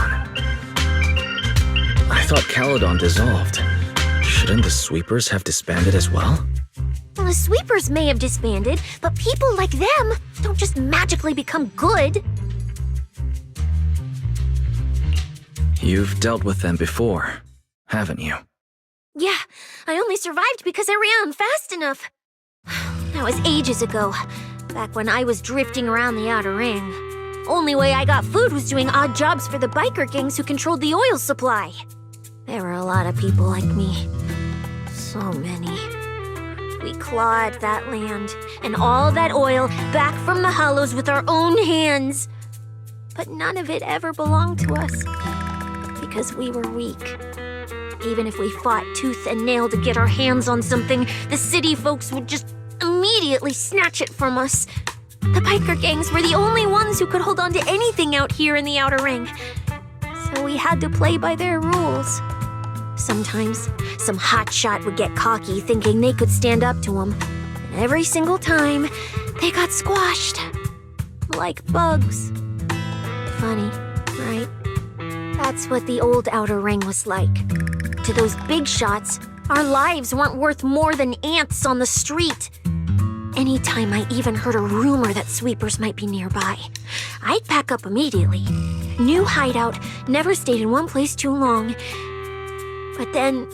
I thought Caledon dissolved. Shouldn't the sweepers have disbanded as well? Well, the sweepers may have disbanded, but people like them don't just magically become good. You've dealt with them before, haven't you? Yeah, I only survived because I ran fast enough. That was ages ago, back when I was drifting around the outer ring. Only way I got food was doing odd jobs for the biker gangs who controlled the oil supply. There were a lot of people like me. So many. We clawed that land and all that oil back from the hollows with our own hands. But none of it ever belonged to us, because we were weak. Even if we fought tooth and nail to get our hands on something, the city folks would just immediately snatch it from us. The biker gangs were the only ones who could hold on to anything out here in the outer ring. So we had to play by their rules. Sometimes, some hotshot would get cocky thinking they could stand up to them. And every single time, they got squashed. Like bugs. Funny, right? That's what the old outer ring was like. To those big shots, our lives weren't worth more than ants on the street. Anytime I even heard a rumor that sweepers might be nearby, I'd pack up immediately. New hideout, never stayed in one place too long. But then,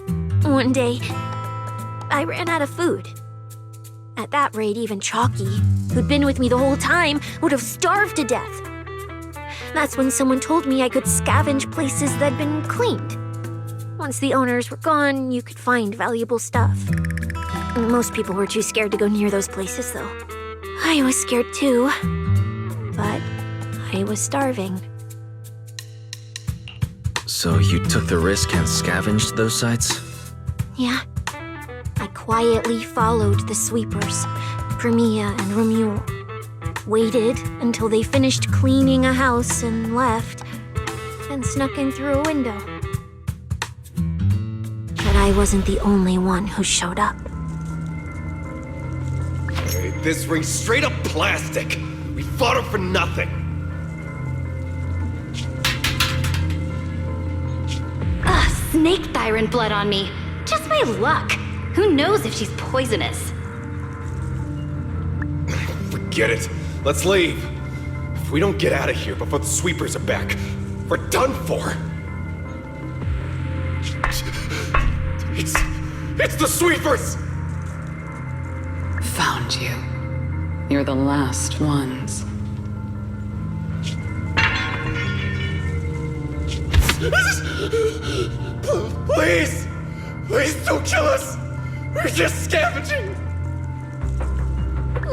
one day, I ran out of food. At that rate, even Chalky, who'd been with me the whole time, would have starved to death. That's when someone told me I could scavenge places that'd been cleaned. Once the owners were gone, you could find valuable stuff. Most people were too scared to go near those places, though. I was scared too, but I was starving. So you took the risk and scavenged those sites? Yeah. I quietly followed the sweepers, Chromia and Romuald. Waited until they finished cleaning a house and left, then snuck in through a window. But I wasn't the only one who showed up. This ring's straight up plastic. We fought her for nothing. Snake thyron blood on me. Just my luck. Who knows if she's poisonous? Forget it. Let's leave. If we don't get out of here before the sweepers are back, we're done for. It's the sweepers! Found you. You're the last ones. Please! Please don't kill us! We're just scavenging!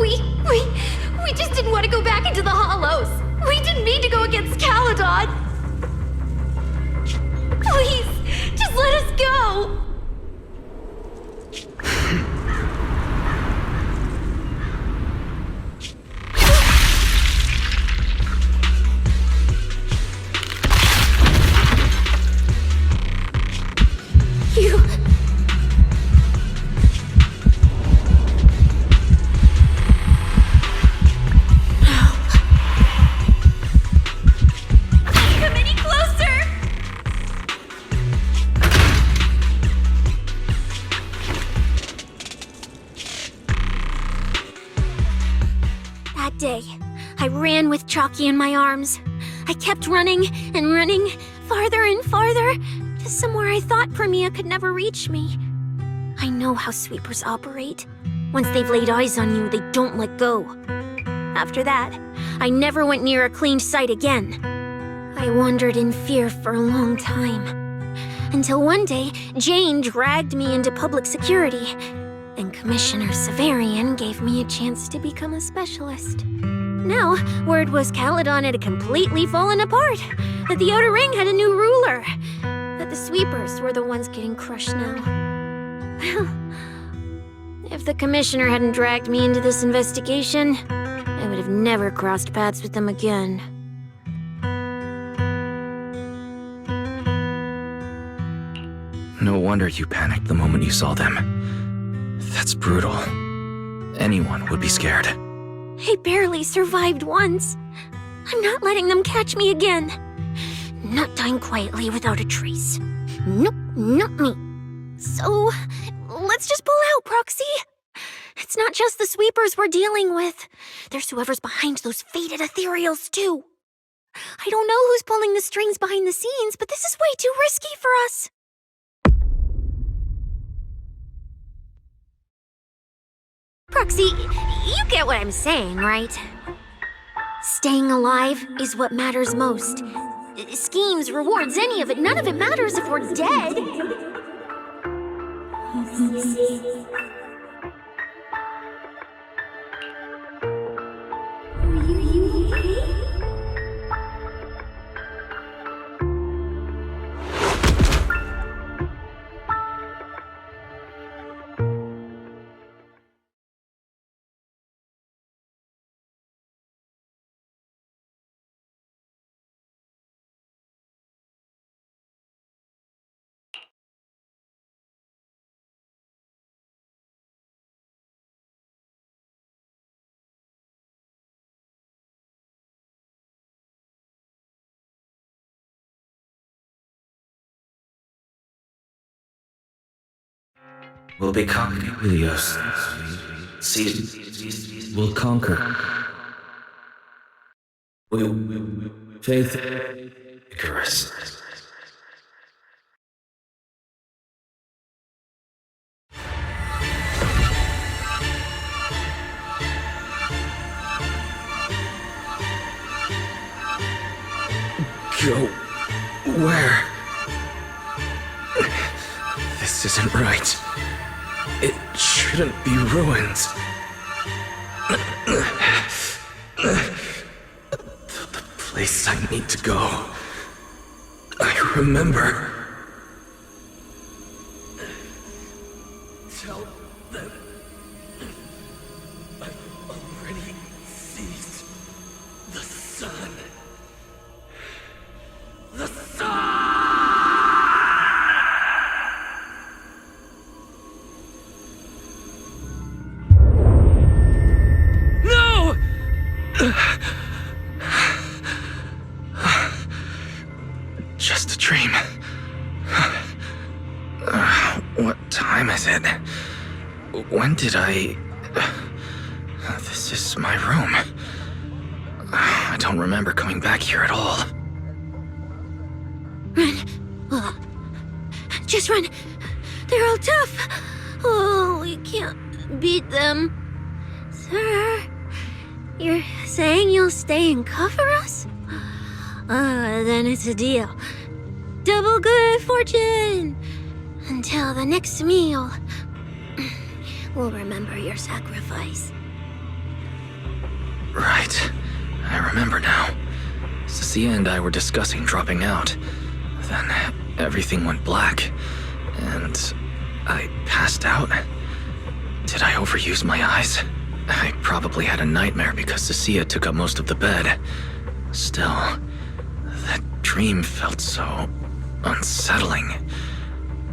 We just didn't want to go back into the hollows. We didn't mean to go against Caledon. Please, just let us go. Chalky in my arms. I kept running and running, farther and farther, to somewhere I thought Premia could never reach me. I know how sweepers operate. Once they've laid eyes on you, they don't let go. After that, I never went near a cleaned site again. I wandered in fear for a long time. Until one day, Jane dragged me into public security, and Commissioner Severian gave me a chance to become a specialist. Now, word was Caledon had completely fallen apart, that the Outer Ring had a new ruler, that the sweepers were the ones getting crushed now. Well, if the Commissioner hadn't dragged me into this investigation, I would have never crossed paths with them again. No wonder you panicked the moment you saw them. That's brutal. Anyone would be scared. I barely survived once. I'm not letting them catch me again. Not dying quietly without a trace. Nope, not me. So, let's just pull out, Proxy. It's not just the sweepers we're dealing with. There's whoever's behind those faded ethereals, too. I don't know who's pulling the strings behind the scenes, but this is way too risky for us. Proxy, you get what I'm saying, right? Staying alive is what matters most. Schemes, rewards, any of it, none of it matters if we're dead. We'll become Helios. We'll conquer. Faith. Icarus. Go where? This isn't right. It shouldn't be ruins. The place I need to go. I remember. Tell them I've already seized the sun. The sun! Just a dream. What time is it? When did I... This is my room. I don't remember coming back here at all. Run. Just run. They're all tough. Oh, we can't beat them. Sir, you're saying you'll stay and cover us? Then it's a deal. Double good fortune! Until the next meal. We'll remember your sacrifice. Right. I remember now. Cecilia and I were discussing dropping out. Then everything went black, and I passed out. Did I overuse my eyes? I probably had a nightmare because Cecilia took up most of the bed. Still, that dream felt so unsettling.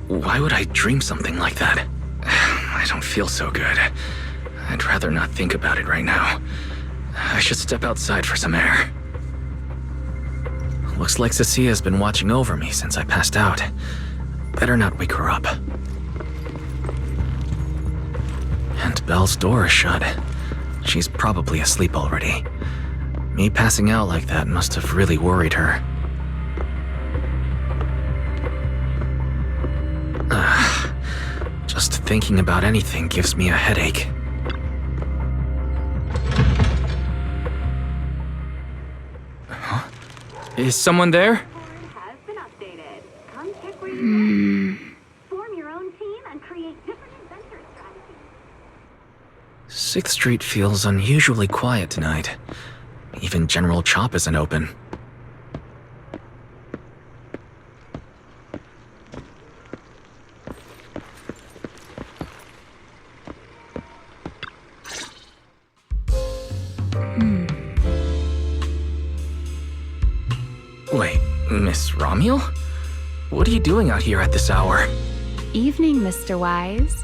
Why would I dream something like that? I don't feel so good. I'd rather not think about it right now. I should step outside for some air. Looks like Cecilia's been watching over me since I passed out. Better not wake her up. And Belle's door is shut. She's probably asleep already. Me passing out like that must have really worried her. Just thinking about anything gives me a headache. Huh? Is someone there? Form your own team and create different adventure strategies. 6th Street feels unusually quiet tonight. Even General Chop isn't open. Wait, Miss Romuel? What are you doing out here at this hour? Evening, Mr. Wise.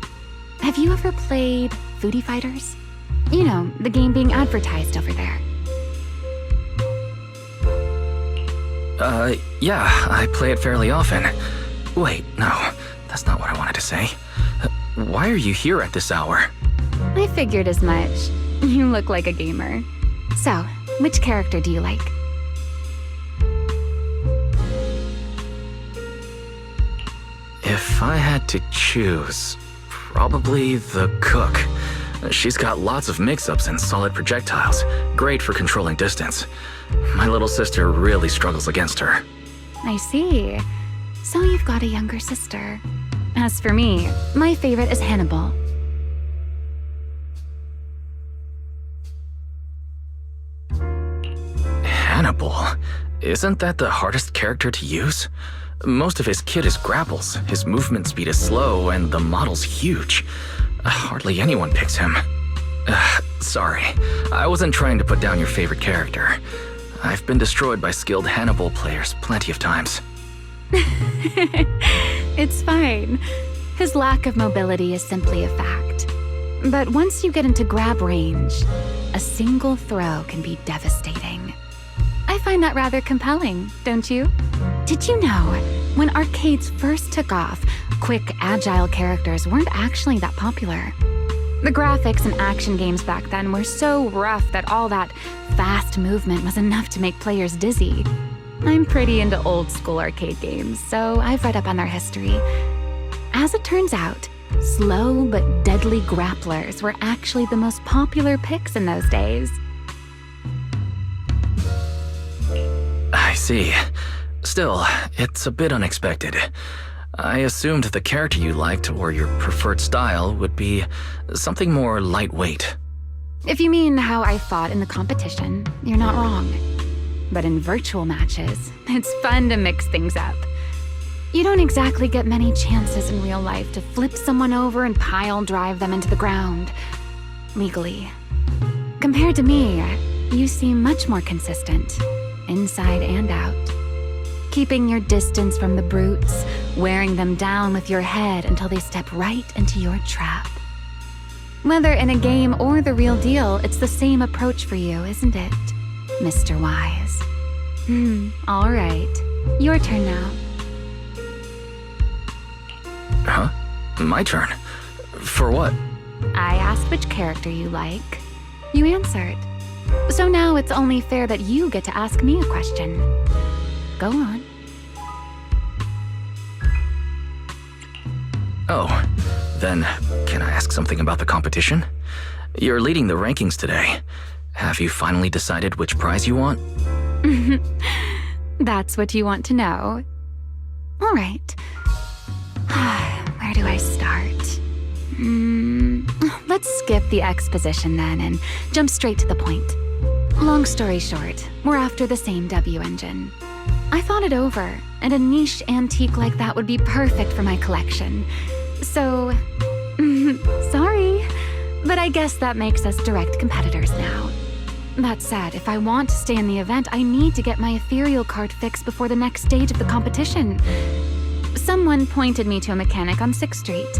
Have you ever played Foodie Fighters? You know, the game being advertised over there. Yeah, I play it fairly often. Wait, no, that's not what I wanted to say. Why are you here at this hour? I figured as much. You look like a gamer. So, which character do you like? If I had to choose, probably the cook. She's got lots of mix-ups and solid projectiles, great for controlling distance. My little sister really struggles against her. I see. So you've got a younger sister. As for me, my favorite is Hannibal. Hannibal? Isn't that the hardest character to use? Most of his kit is grapples, his movement speed is slow, and the model's huge. Hardly anyone picks him. Sorry, I wasn't trying to put down your favorite character. I've been destroyed by skilled Hannibal players plenty of times. It's fine. His lack of mobility is simply a fact. But once you get into grab range, a single throw can be devastating. I find that rather compelling, don't you? Did you know, when arcades first took off, quick, agile characters weren't actually that popular. The graphics in action games back then were so rough that all that fast movement was enough to make players dizzy. I'm pretty into old school arcade games, so I've read up on their history. As it turns out, slow but deadly grapplers were actually the most popular picks in those days. I see. Still, it's a bit unexpected. I assumed the character you liked or your preferred style would be something more lightweight. If you mean how I fought in the competition, you're not wrong. But in virtual matches, it's fun to mix things up. You don't exactly get many chances in real life to flip someone over and pile drive them into the ground. Legally. Compared to me, you seem much more consistent, inside and out. Keeping your distance from the brutes, wearing them down with your head until they step right into your trap. Whether in a game or the real deal, it's the same approach for you, isn't it, Mr. Wise? All right. Your turn now. Huh? My turn? For what? I asked which character you like. You answered. So now it's only fair that you get to ask me a question. Go on. Oh, then can I ask something about the competition? You're leading the rankings today. Have you finally decided which prize you want? That's what you want to know. All right. Where do I start? Let's skip the exposition then and jump straight to the point. Long story short, we're after the same W engine. I thought it over, and a niche antique like that would be perfect for my collection. So, sorry, but I guess that makes us direct competitors now. That said, if I want to stay in the event, I need to get my ethereal card fixed before the next stage of the competition. Someone pointed me to a mechanic on 6th Street.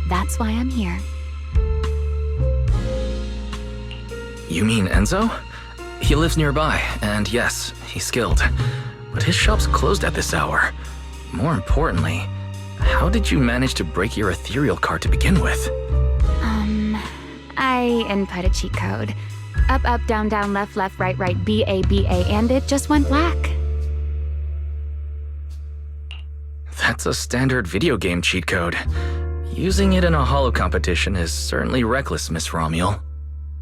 That's why I'm here. You mean Enzo? He lives nearby, and yes, he's skilled. But his shop's closed at this hour. More importantly, how did you manage to break your ethereal card to begin with? I input a cheat code. up, up, down, down, left, left, right, right, B, A, and it just went black. That's a standard video game cheat code. Using it in a holo competition is certainly reckless, Miss Romuel.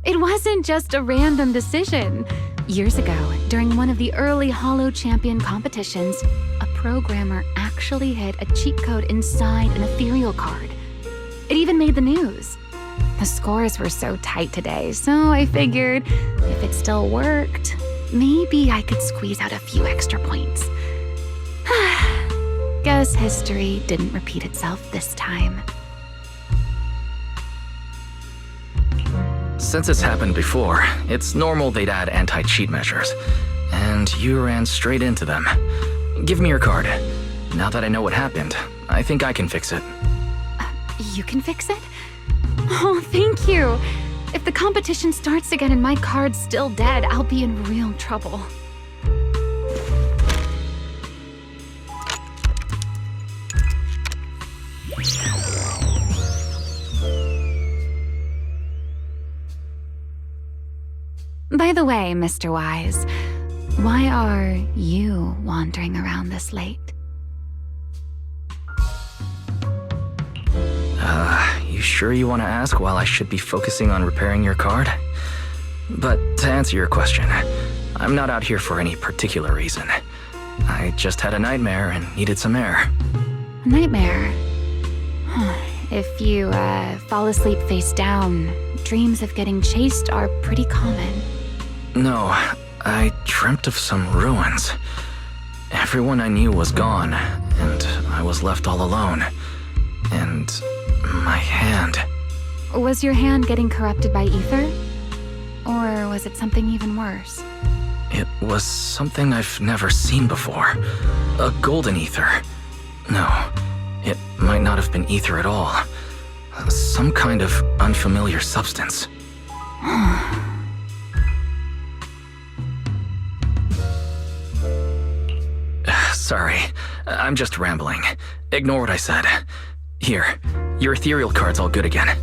It wasn't just a random decision. Years ago, during one of the early Holo Champion competitions, a programmer actually hid a cheat code inside an ethereal card. It even made the news. The scores were so tight today, so I figured if it still worked, maybe I could squeeze out a few extra points. Guess history didn't repeat itself this time. Since it's happened before, it's normal they'd add anti-cheat measures. And you ran straight into them. Give me your card. Now that I know what happened, I think I can fix it. You can fix it? Oh, thank you. If the competition starts again and my card's still dead, I'll be in real trouble. By the way, Mr. Wise, why are you wandering around this late? You sure you want to ask while I should be focusing on repairing your card? But to answer your question, I'm not out here for any particular reason. I just had a nightmare and needed some air. A nightmare? If you fall asleep face down, dreams of getting chased are pretty common. No, I dreamt of some ruins. Everyone I knew was gone, and I was left all alone. And my hand. Was your hand getting corrupted by ether? Or was it something even worse? It was something I've never seen before. A golden ether. No, it might not have been ether at all. Some kind of unfamiliar substance. Sorry, I'm just rambling. Ignore what I said. Here, your ethereal card's all good again.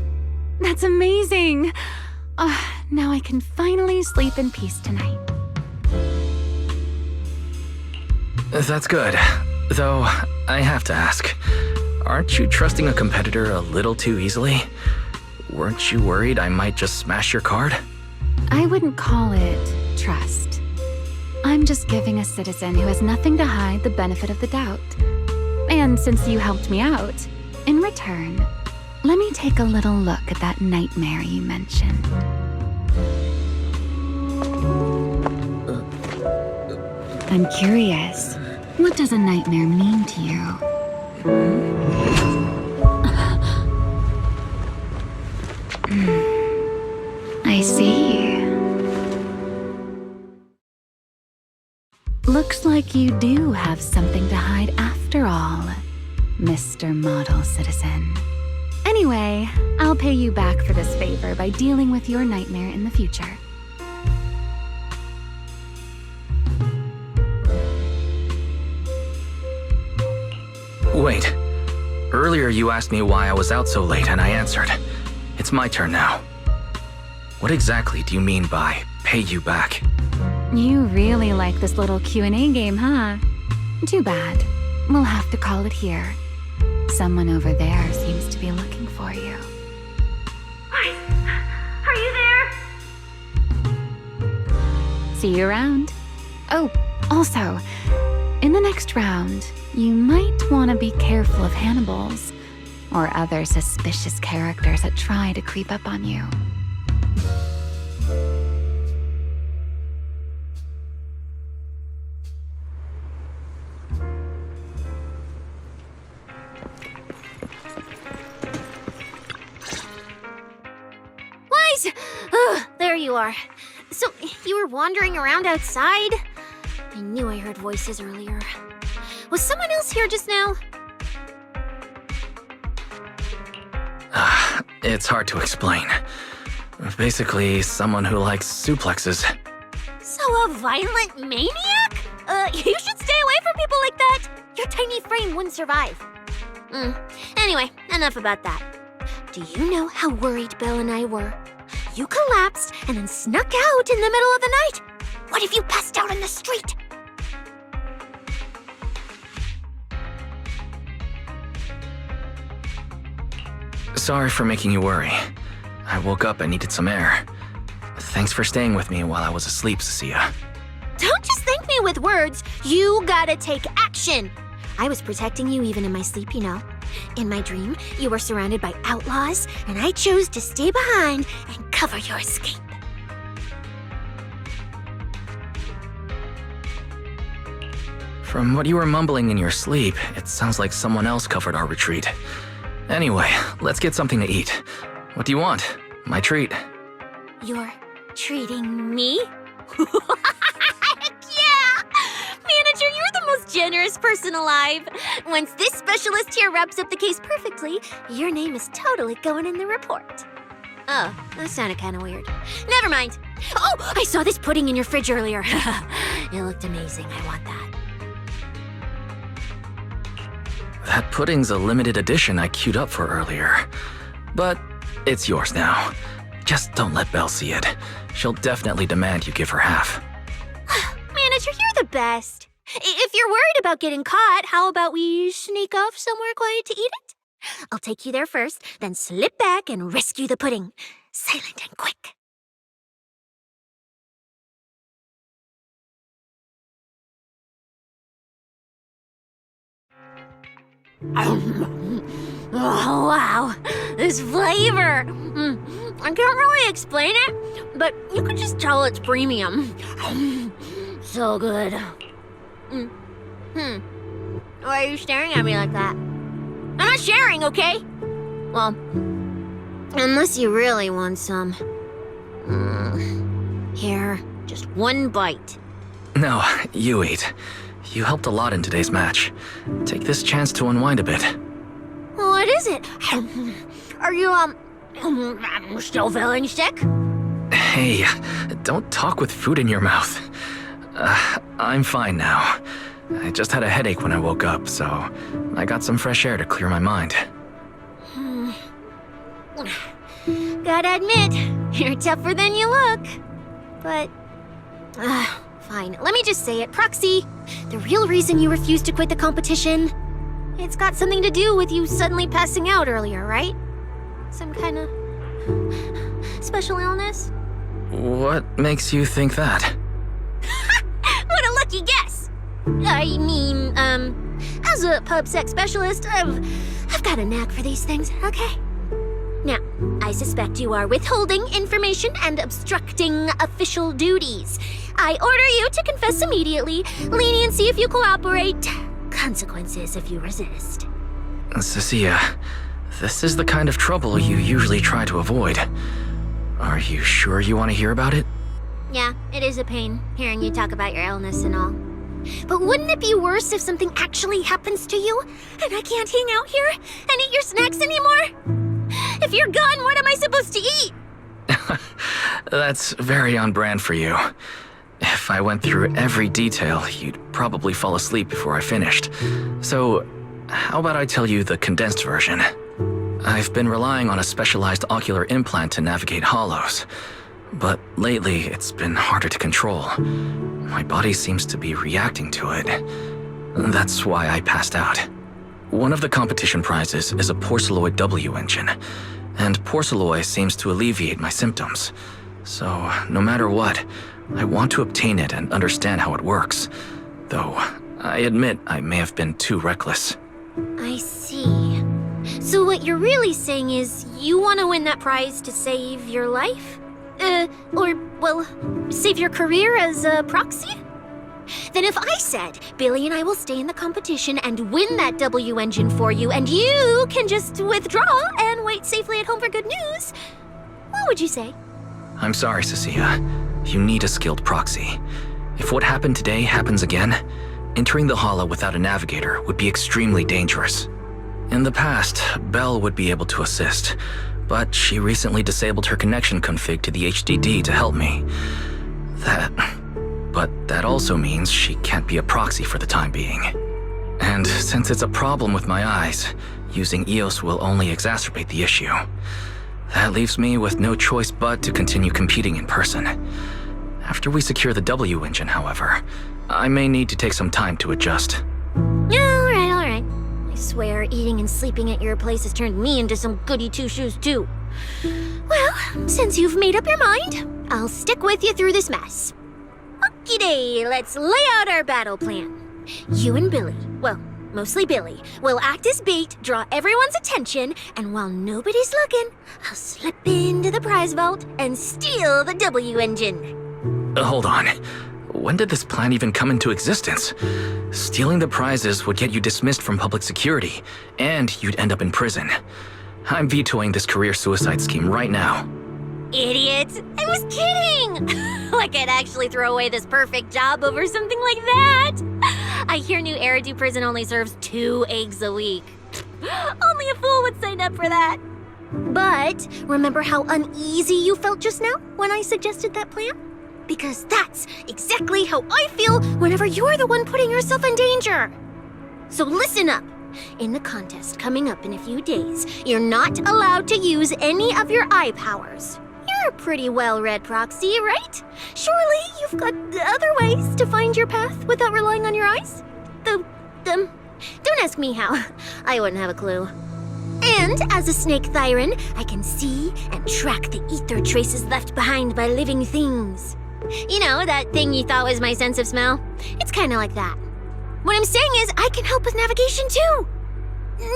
That's amazing! Now I can finally sleep in peace tonight. That's good. Though, I have to ask, aren't you trusting a competitor a little too easily? Weren't you worried I might just smash your card? I wouldn't call it trust. I'm just giving a citizen who has nothing to hide the benefit of the doubt. And since you helped me out, in return, let me take a little look at that nightmare you mentioned. I'm curious, what does a nightmare mean to you? I see. Looks like you do have something to hide after all, Mr. Model Citizen. Anyway, I'll pay you back for this favor by dealing with your nightmare in the future. Wait. Earlier you asked me why I was out so late and I answered. It's my turn now. What exactly do you mean by pay you back? You really like this little Q&A game, huh? Too bad. We'll have to call it here. Someone over there seems to be looking for you. Are you there? See you around. Oh, also, in the next round, you might want to be careful of Hannibals or other suspicious characters that try to creep up on you. Wise! Oh, there you are. So, you were wandering around outside? I knew I heard voices earlier. Was someone else here just now? It's hard to explain. Basically, someone who likes suplexes. So a violent maniac? You should stay away from people like that. Your tiny frame wouldn't survive. Anyway, enough about that. Do you know how worried Belle and I were? you collapsed and then snuck out in the middle of the night? What if you passed out in the street? Sorry for making you worry. I woke up and needed some air. Thanks for staying with me while I was asleep, Cecilia. Don't just thank me with words. You gotta take action. I was protecting you even in my sleep, you know. In my dream, you were surrounded by outlaws, and I chose to stay behind and cover your escape. From what you were mumbling in your sleep, it sounds like someone else covered our retreat. Anyway, let's get something to eat. What do you want? My treat. You're treating me? Heck yeah! Manager, you're the most generous person alive. Once this specialist here wraps up the case perfectly, your name is totally going in the report. Oh, that sounded kind of weird. Never mind. Oh, I saw this pudding in your fridge earlier. It looked amazing. I want that. That pudding's a limited edition I queued up for earlier. But it's yours now. Just don't let Belle see it. She'll definitely demand you give her half. Manager, you're the best. If you're worried about getting caught, how about we sneak off somewhere quiet to eat it? I'll take you there first, then slip back and rescue the pudding. Silent and quick. Oh, wow. This flavor. I can't really explain it, but you can just tell it's premium. So good. Why are you staring at me like that? I'm not sharing, okay? Well, unless you really want some. Here, just one bite. No, you eat. You helped a lot in today's match. Take this chance to unwind a bit. What is it? Are you, still feeling sick? Hey, don't talk with food in your mouth. I'm fine now. I just had a headache when I woke up, so I got some fresh air to clear my mind. Gotta admit, you're tougher than you look. But, fine. Let me just say it. Proxy, the real reason you refused to quit the competition, it's got something to do with you suddenly passing out earlier, right? Some kind of special illness? What makes you think that? What a lucky guess! I mean, as a pub sex specialist, I've got a knack for these things, okay? Now, I suspect you are withholding information and obstructing official duties. I order you to confess immediately, leniency if you cooperate, consequences if you resist. Cecilia, this is the kind of trouble you usually try to avoid. Are you sure you want to hear about it? Yeah, it is a pain, hearing you talk about your illness and all. But wouldn't it be worse if something actually happens to you, and I can't hang out here and eat your snacks anymore? If you're gone, what am I supposed to eat? That's very on brand for you. If I went through every detail, you'd probably fall asleep before I finished. So, how about I tell you the condensed version? I've been relying on a specialized ocular implant to navigate hollows. But lately, it's been harder to control. My body seems to be reacting to it. That's why I passed out. One of the competition prizes is a Porceloid W engine, and Porceloid seems to alleviate my symptoms. So, no matter what, I want to obtain it and understand how it works. Though, I admit I may have been too reckless. I see. So what you're really saying is you want to win that prize to save your life? Save your career as a proxy? Then if I said, Billy and I will stay in the competition and win that W engine for you, and you can just withdraw and wait safely at home for good news, what would you say? I'm sorry, Cecilia. You need a skilled proxy. If what happened today happens again, entering the hollow without a navigator would be extremely dangerous. In the past, Belle would be able to assist, but she recently disabled her connection config to the HDD to help me. But that also means she can't be a proxy for the time being. And since it's a problem with my eyes, using EOS will only exacerbate the issue. That leaves me with no choice but to continue competing in person. After we secure the W engine, however, I may need to take some time to adjust. Alright. I swear, eating and sleeping at your place has turned me into some goody two-shoes too. Well, since you've made up your mind, I'll stick with you through this mess. Okie-day, let's lay out our battle plan. You and Billy, well, mostly Billy, will act as bait, draw everyone's attention, and while nobody's looking, I'll slip into the prize vault and steal the W engine. Hold on. When did this plan even come into existence? Stealing the prizes would get you dismissed from public security, and you'd end up in prison. I'm vetoing this career suicide scheme right now. Idiot! I was kidding! Like I'd actually throw away this perfect job over something like that! I hear New Eridu prison only serves 2 eggs a week. Only a fool would sign up for that. But remember how uneasy you felt just now when I suggested that plan? Because that's exactly how I feel whenever you're the one putting yourself in danger. So listen up. In the contest coming up in a few days, you're not allowed to use any of your eye powers. You're a pretty well-read proxy, right? Surely you've got other ways to find your path without relying on your eyes? Don't ask me how. I wouldn't have a clue. And as a snake Thyran, I can see and track the ether traces left behind by living things. You know, that thing you thought was my sense of smell? It's kind of like that. What I'm saying is, I can help with navigation too.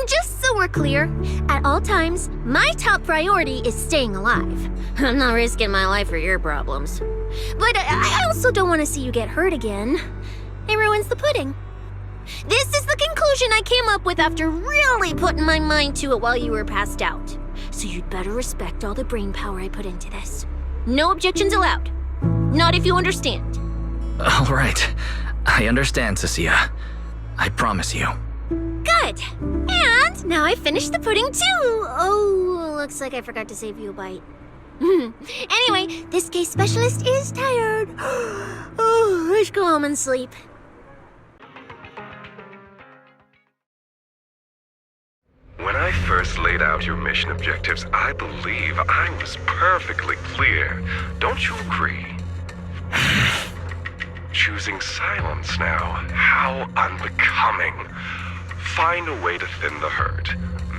Just so we're clear, at all times, my top priority is staying alive. I'm not risking my life for your problems. But I also don't want to see you get hurt again. It ruins the pudding. This is the conclusion I came up with after really putting my mind to it while you were passed out. So you'd better respect all the brain power I put into this. No objections allowed. Not if you understand. All right. I understand, Cecilia. I promise you. Good. And now I finished the pudding too. Oh, looks like I forgot to save you a bite. Anyway, this case specialist is tired. Oh, let's go home and sleep. When I first laid out your mission objectives, I believe I was perfectly clear. Don't you agree? Choosing silence now. How unbecoming. Find a way to thin the herd.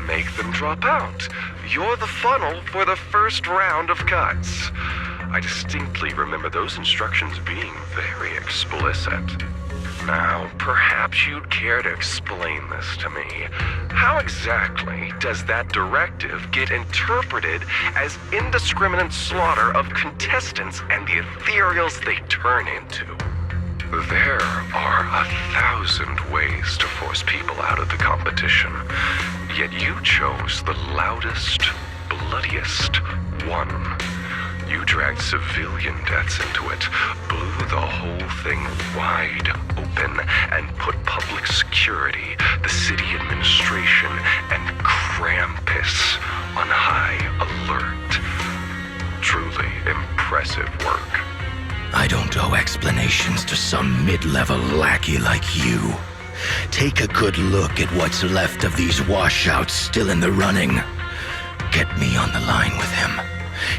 Make them drop out. You're the funnel for the first round of cuts. I distinctly remember those instructions being very explicit. Now, perhaps you'd care to explain this to me. How exactly does that directive get interpreted as indiscriminate slaughter of contestants and the ethereals they turn into? There are 1,000 ways to force people out of the competition, yet you chose the loudest, bloodiest one. You dragged civilian deaths into it, blew the whole thing wide open, and put public security, the city administration, and Krampus on high alert. Truly impressive work. I don't owe explanations to some mid-level lackey like you. Take a good look at what's left of these washouts still in the running. Get me on the line with him.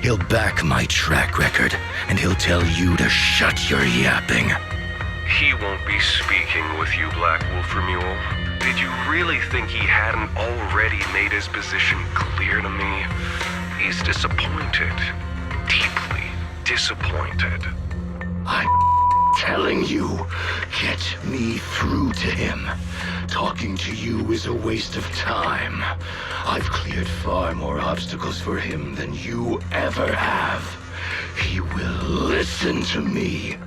He'll back my track record, and he'll tell you to shut your yapping. He won't be speaking with you, Black Wolf Mule. Did you really think he hadn't already made his position clear to me? He's disappointed. Deeply disappointed. I'm telling you, get me through to him. Talking to you is a waste of time. I've cleared far more obstacles for him than you ever have. He will listen to me.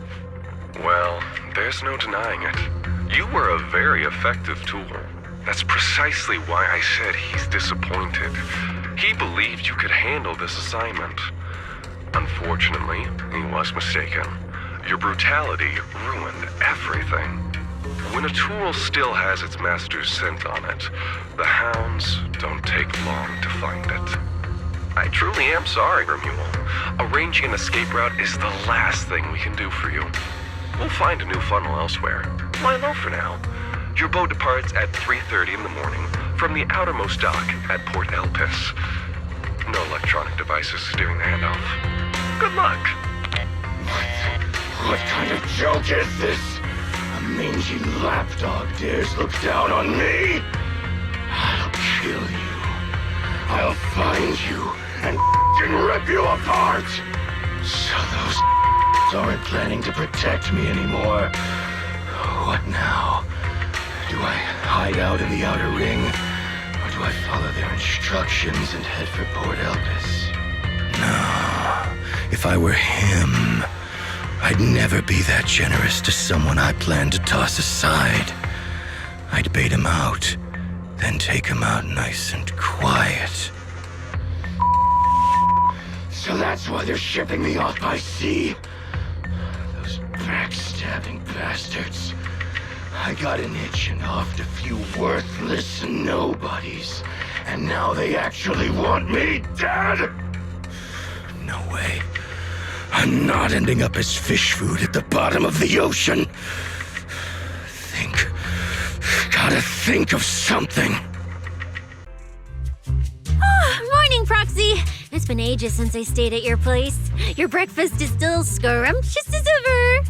Well, there's no denying it. You were a very effective tool. That's precisely why I said he's disappointed. He believed you could handle this assignment. Unfortunately, he was mistaken. Your brutality ruined everything. When a tool still has its master's scent on it, the hounds don't take long to find it. I truly am sorry, Mule. Arranging an escape route is the last thing we can do for you. We'll find a new funnel elsewhere. Lie low for now. Your boat departs at 3:30 in the morning from the outermost dock at Port Elpis. No electronic devices doing the handoff. Good luck. What kind of joke is this? A mangy lapdog dares look down on me? I'll kill you. I'll find you and rip you apart. So those aren't planning to protect me anymore. What now? Do I hide out in the outer ring? Or do I follow their instructions and head for Port Elpis? No. If I were him, I'd never be that generous to someone I planned to toss aside. I'd bait him out, then take him out nice and quiet. So that's why they're shipping me off by sea. Those backstabbing bastards. I got an itch and offed a few worthless nobodies, and now they actually want me dead? No way. I'm not ending up as fish food at the bottom of the ocean. Gotta think of something. Morning, Proxy. It's been ages since I stayed at your place. Your breakfast is still scrumptious as ever.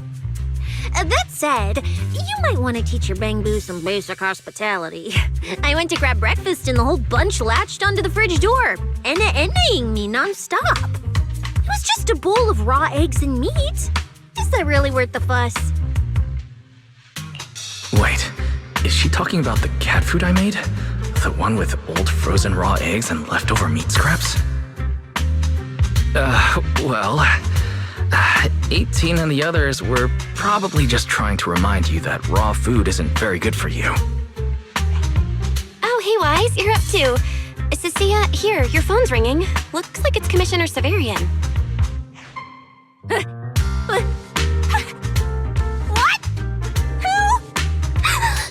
That said, you might want to teach your Bang-Boo some basic hospitality. I went to grab breakfast and the whole bunch latched onto the fridge door, envying me nonstop. It was just a bowl of raw eggs and meat. Is that really worth the fuss? Wait, is she talking about the cat food I made? The one with old frozen raw eggs and leftover meat scraps? 18 and the others were probably just trying to remind you that raw food isn't very good for you. Oh, hey, Wise, you're up too. Cecilia, here, your phone's ringing. Looks like it's Commissioner Severian. What? Who?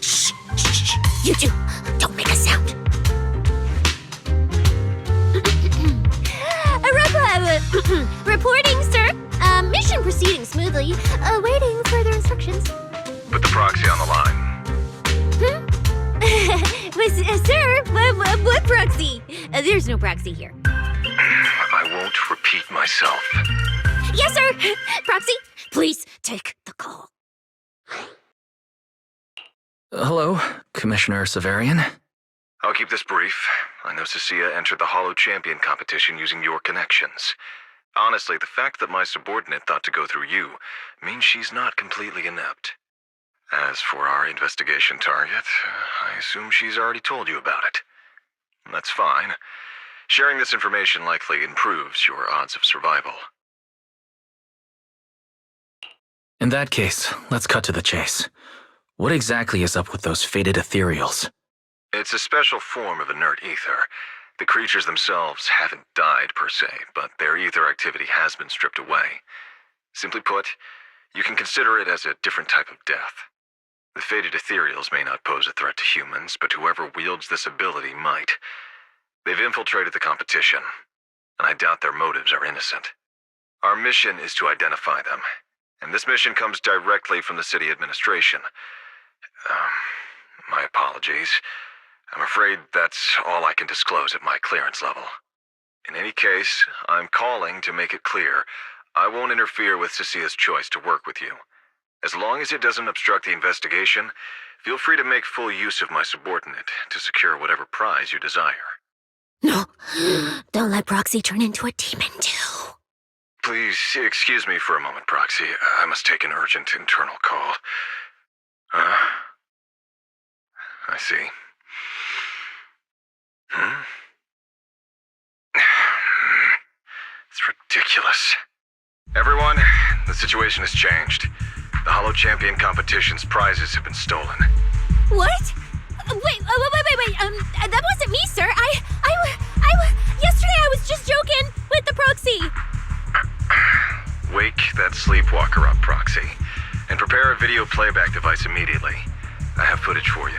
Shh, shh, shh. You two, don't make a sound. Reporting, sir. Mission proceeding smoothly. Awaiting further instructions. Put the proxy on the line. Sir, what proxy? There's no proxy here. I won't repeat myself. Yes, sir. Proxy, please take the call. Hello, Commissioner Severian. I'll keep this brief. I know Cecilia entered the Hollow Champion competition using your connections. Honestly, the fact that my subordinate thought to go through you means she's not completely inept. As for our investigation target, I assume she's already told you about it. That's fine. Sharing this information likely improves your odds of survival. In that case, let's cut to the chase. What exactly is up with those fated ethereals? It's a special form of inert ether. The creatures themselves haven't died per se, but their ether activity has been stripped away. Simply put, you can consider it as a different type of death. The fated ethereals may not pose a threat to humans, but whoever wields this ability might. They've infiltrated the competition, and I doubt their motives are innocent. Our mission is to identify them, and this mission comes directly from the city administration. My apologies. I'm afraid that's all I can disclose at my clearance level. In any case, I'm calling to make it clear I won't interfere with Cecilia's choice to work with you. As long as it doesn't obstruct the investigation, feel free to make full use of my subordinate to secure whatever prize you desire. No, don't let Proxy turn into a demon too. Please excuse me for a moment, Proxy. I must take an urgent internal call. I see. It's ridiculous. Everyone, the situation has changed. The Hollow Champion competition's prizes have been stolen. What? Wait, that wasn't me, sir. Yesterday I was just joking with the Proxy. Wake that sleepwalker up, Proxy, and prepare a video playback device immediately. I have footage for you.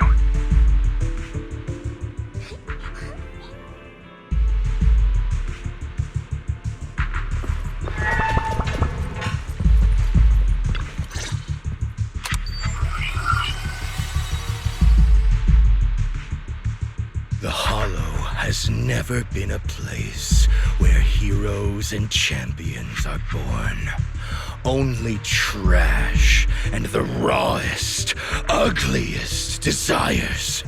The Hollow has never been a place where heroes and champions are born. Only trash and the rawest, ugliest desires.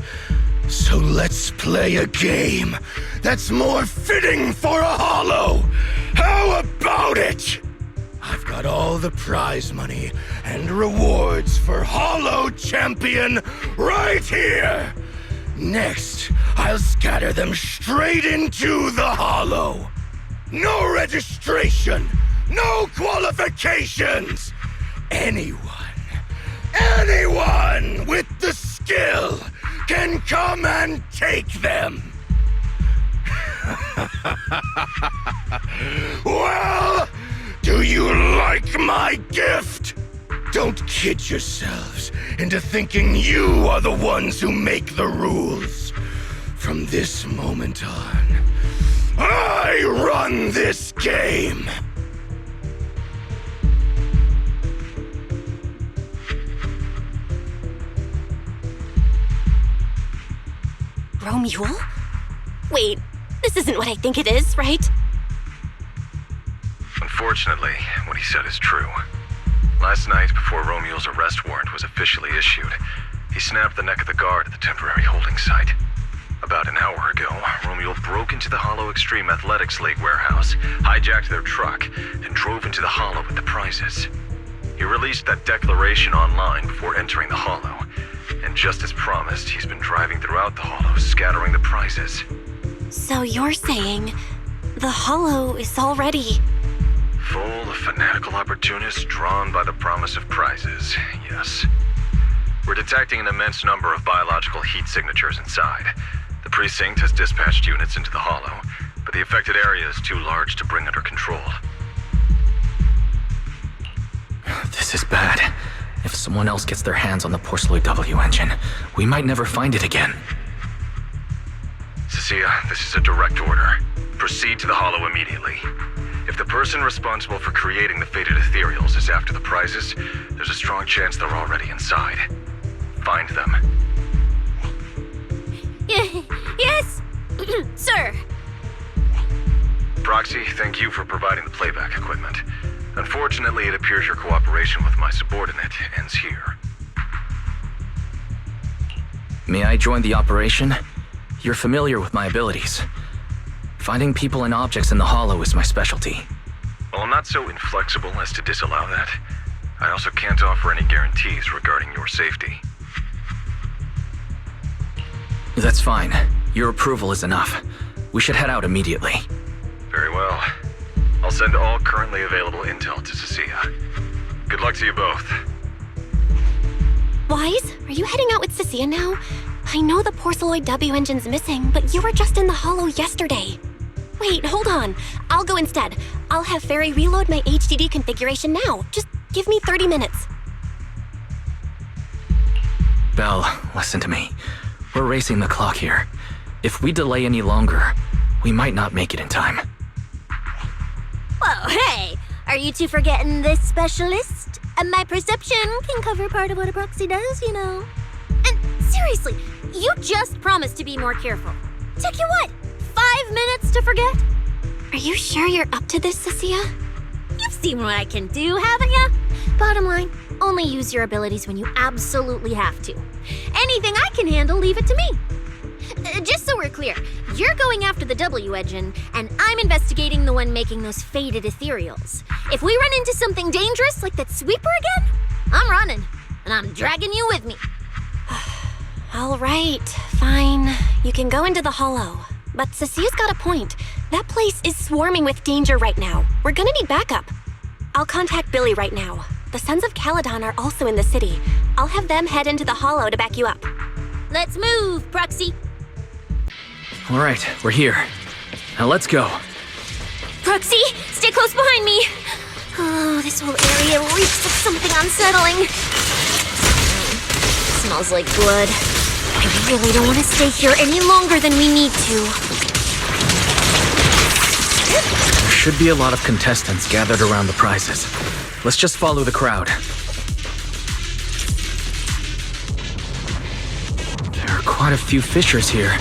So let's play a game that's more fitting for a Hollow. How about it? I've got all the prize money and rewards for Hollow Champion right here. Next, I'll scatter them straight into the Hollow. No registration, no qualifications. Anyone with the skill can come and take them. Well, do you like my gift? Don't kid yourselves into thinking you are the ones who make the rules. From this moment on, I run this game. Romule? Wait, this isn't what I think it is, right? Unfortunately, what he said is true. Last night, before Romule's arrest warrant was officially issued, he snapped the neck of the guard at the temporary holding site. About an hour ago, Romule broke into the Hollow Extreme Athletics League warehouse, hijacked their truck, and drove into the Hollow with the prizes. He released that declaration online before entering the Hollow, and just as promised, he's been driving throughout the Hollow, scattering the prizes. So you're saying the Hollow is already... full of fanatical opportunists drawn by the promise of prizes, yes. We're detecting an immense number of biological heat signatures inside. The precinct has dispatched units into the Hollow, but the affected area is too large to bring under control. This is bad. If someone else gets their hands on the Porceloid W engine, we might never find it again. Cecilia, this is a direct order. Proceed to the Hollow immediately. If the person responsible for creating the fated ethereals is after the prizes, there's a strong chance they're already inside. Find them. Yes, sir. Proxy, thank you for providing the playback equipment. Unfortunately, it appears your cooperation with my subordinate ends here. May I join the operation? You're familiar with my abilities. Finding people and objects in the Hollow is my specialty. Well, I'm not so inflexible as to disallow that. I also can't offer any guarantees regarding your safety. That's fine. Your approval is enough. We should head out immediately. Very well. I'll send all currently available intel to Cecilia. Good luck to you both. Wise, are you heading out with Cecilia now? I know the Porceloid W engine's missing, but you were just in the Hollow yesterday. Wait, hold on. I'll go instead. I'll have Fairy reload my HDD configuration now. Just give me 30 minutes. Belle, listen to me. We're racing the clock here. If we delay any longer, we might not make it in time. Whoa, hey! Are you two forgetting this specialist? My perception can cover part of what a proxy does, you know. And seriously, you just promised to be more careful. Took you what, 5 minutes to forget? Are you sure you're up to this, Cecilia? You've seen what I can do, haven't you? Bottom line, only use your abilities when you absolutely have to. Anything I can handle, leave it to me. Just so we're clear, you're going after the W engine, and I'm investigating the one making those faded ethereals. If we run into something dangerous like that sweeper again, I'm running, and I'm dragging you with me. All right, fine. You can go into the Hollow. But Cecilia's got a point. That place is swarming with danger right now. We're gonna need backup. I'll contact Billy right now. The Sons of Caledon are also in the city. I'll have them head into the Hollow to back you up. Let's move, Proxy. All right, we're here. Now let's go. Proxy, stay close behind me. Oh, this whole area reeks of something unsettling. Smells like blood. I really don't want to stay here any longer than we need to. There should be a lot of contestants gathered around the prizes. Let's just follow the crowd. There are quite a few fishers here.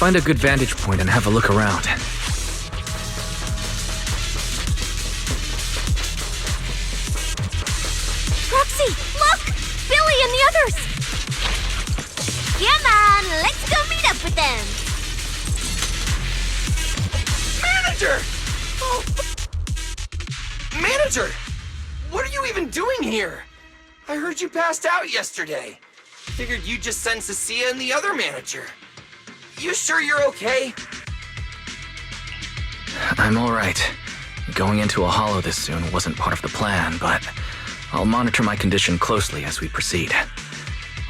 find a good vantage point and have a look around. Roxy, look! Billy and the others! Come on, let's go meet up with them! Manager! Oh. Manager! What are you even doing here? I heard you passed out yesterday. Figured you'd just send Cecilia and the other manager. You sure you're okay? I'm alright. Going into a hollow this soon wasn't part of the plan, but I'll monitor my condition closely as we proceed.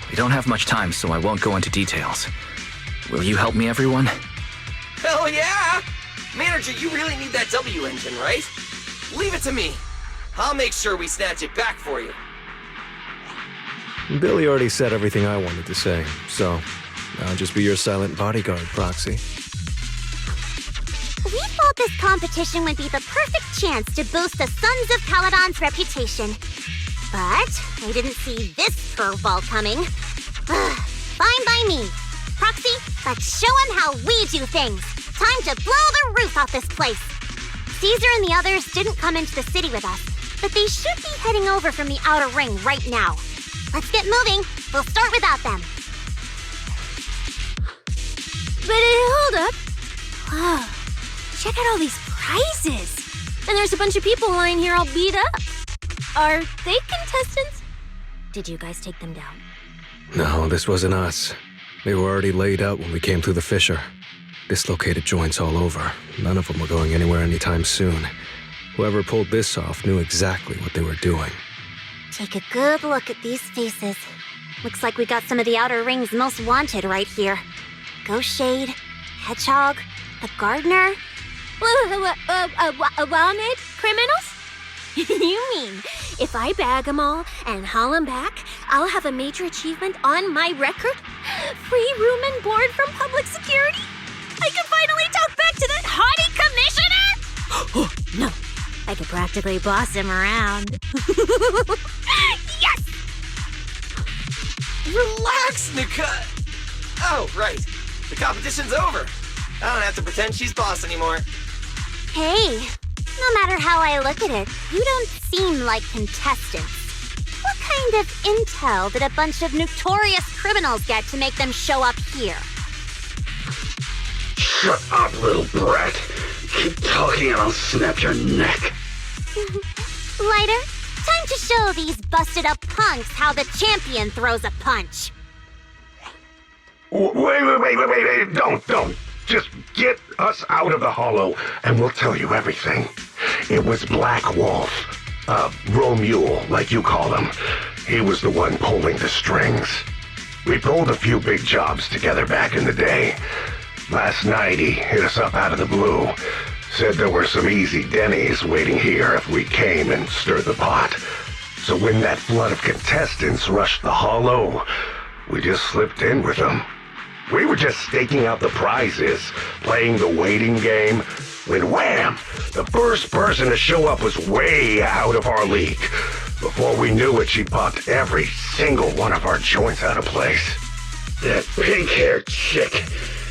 We don't have much time, so I won't go into details. Will you help me, everyone? Hell yeah! Manager, you really need that W engine, right? Leave it to me. I'll make sure we snatch it back for you. Billy already said everything I wanted to say, so I'll just be your silent bodyguard, Proxy. We thought this competition would be the perfect chance to boost the Sons of Paladon's reputation. But I didn't see this curveball coming. Fine by me. Proxy, let's show him how we do things. Time to blow the roof off this place. Caesar and the others didn't come into the city with us, but they should be heading over from the outer ring right now. Let's get moving. We'll start without them. But hold up. Wow. Check out all these prizes. And there's a bunch of people lying here all beat up. Are they contestants? Did you guys take them down? No, this wasn't us. They were already laid out when we came through the fissure. Dislocated joints all over. None of them were going anywhere anytime soon. Whoever pulled this off knew exactly what they were doing. Take a good look at these faces. Looks like we got some of the outer ring's most wanted right here. Ghost Shade, Hedgehog, the Gardener. Wanted criminals? You mean, if I bag them all and haul them back, I'll have a major achievement on my record? Free room and board from public security? I can finally talk back to that haughty commissioner? No, I could practically boss him around. Yes! Relax, Nika! Oh, right. The competition's over. I don't have to pretend she's boss anymore. Hey, no matter how I look at it, you don't seem like contestants. What kind of intel did a bunch of notorious criminals get to make them show up here? Shut up, little brat. Keep talking and I'll snap your neck. Lighter, time to show these busted up punks how the champion throws a punch. Wait. Don't. Just get us out of the hollow and we'll tell you everything. It was Black Wolf. Romule, like you call him. He was the one pulling the strings. We pulled a few big jobs together back in the day. Last night he hit us up out of the blue. Said there were some easy Denny's waiting here if we came and stirred the pot. So when that flood of contestants rushed the hollow, we just slipped in with them. We were just staking out the prizes, playing the waiting game, when wham! The first person to show up was way out of our league. Before we knew it, she popped every single one of our joints out of place. That pink-haired chick!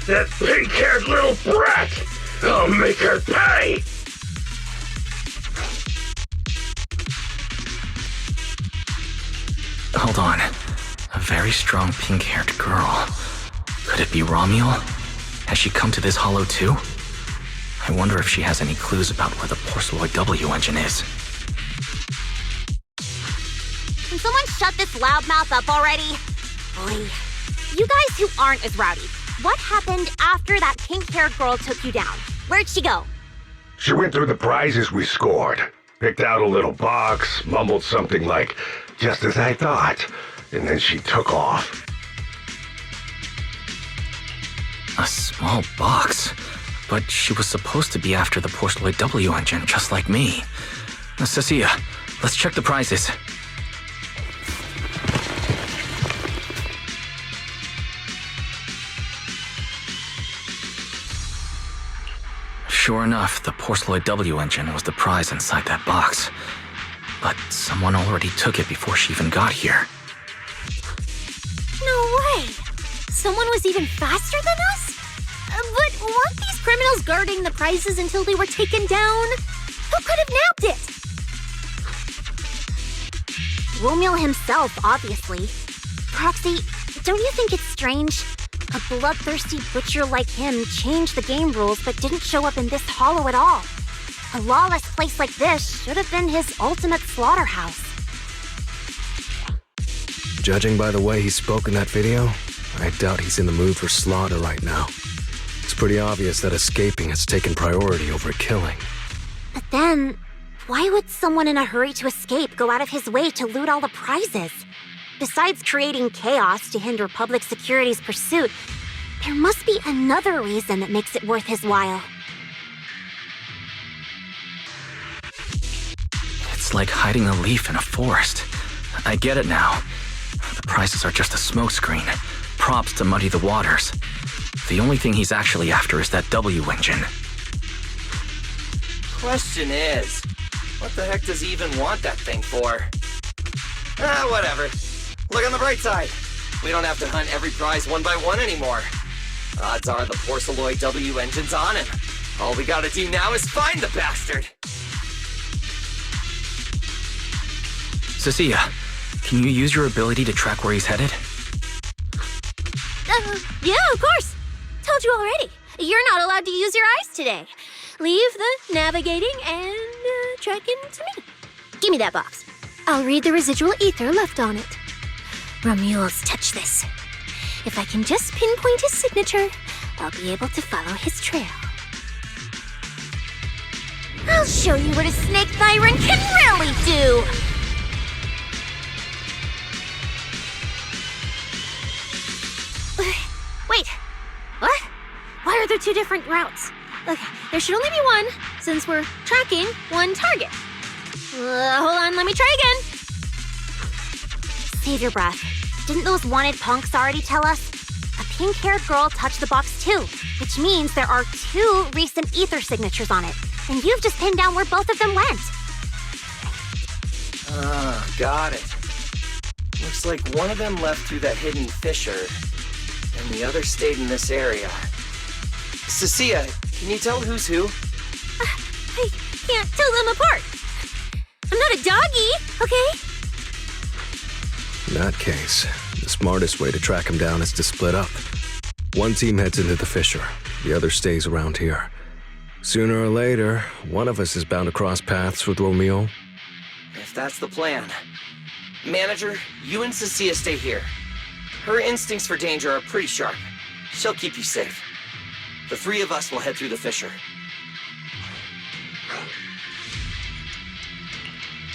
That pink-haired little brat! I'll make her pay! Hold on. A very strong pink-haired girl. Could it be Romule? Has she come to this hollow too? I wonder if she has any clues about where the Porceloid W engine is. Can someone shut this loudmouth up already? Boy, you guys who aren't as rowdy, what happened after that pink-haired girl took you down? Where'd she go? She went through the prizes we scored, picked out a little box, mumbled something like, "Just as I thought," and then she took off. A small box? But she was supposed to be after the Porceloid W engine, just like me. Cecilia, let's check the prizes. Sure enough, the Porceloid W engine was the prize inside that box. But someone already took it before she even got here. No way! Someone was even faster than us? But weren't these criminals guarding the prizes until they were taken down? Who could have nabbed it? Romeo himself, obviously. Proxy, don't you think it's strange? A bloodthirsty butcher like him changed the game rules but didn't show up in this hollow at all. A lawless place like this should have been his ultimate slaughterhouse. Judging by the way he spoke in that video, I doubt he's in the mood for slaughter right now. It's pretty obvious that escaping has taken priority over killing. But then, why would someone in a hurry to escape go out of his way to loot all the prizes? Besides creating chaos to hinder public security's pursuit, there must be another reason that makes it worth his while. It's like hiding a leaf in a forest. I get it now. The prizes are just a smokescreen, props to muddy the waters. The only thing he's actually after is that W engine. Question is, what the heck does he even want that thing for? Whatever. Look on the bright side. We don't have to hunt every prize one by one anymore. Odds are the Porceloid W engine's on him. All we gotta do now is find the bastard. Cecilia, can you use your ability to track where he's headed? Yeah, of course. Told you already. You're not allowed to use your eyes today. Leave the navigating and tracking to me. Give me that box. I'll read the residual ether left on it. Romuald's touch this. If I can just pinpoint his signature, I'll be able to follow his trail. I'll show you what a snake tyrant can really do! Wait, what? Why are there two different routes? Okay, there should only be one, since we're tracking one target. Hold on, let me try again. Save your breath. Didn't those wanted punks already tell us? A pink-haired girl touched the box too, which means there are two recent ether signatures on it. And you've just pinned down where both of them went. Got it. Looks like one of them left through that hidden fissure, and the other stayed in this area. Cecilia, can you tell who's who? I can't tell them apart. I'm not a doggy, okay? In that case, the smartest way to track him down is to split up. One team heads into the fissure, the other stays around here. Sooner or later, one of us is bound to cross paths with Romeo. If that's the plan. Manager, you and Cecilia stay here. Her instincts for danger are pretty sharp. She'll keep you safe. The three of us will head through the fissure.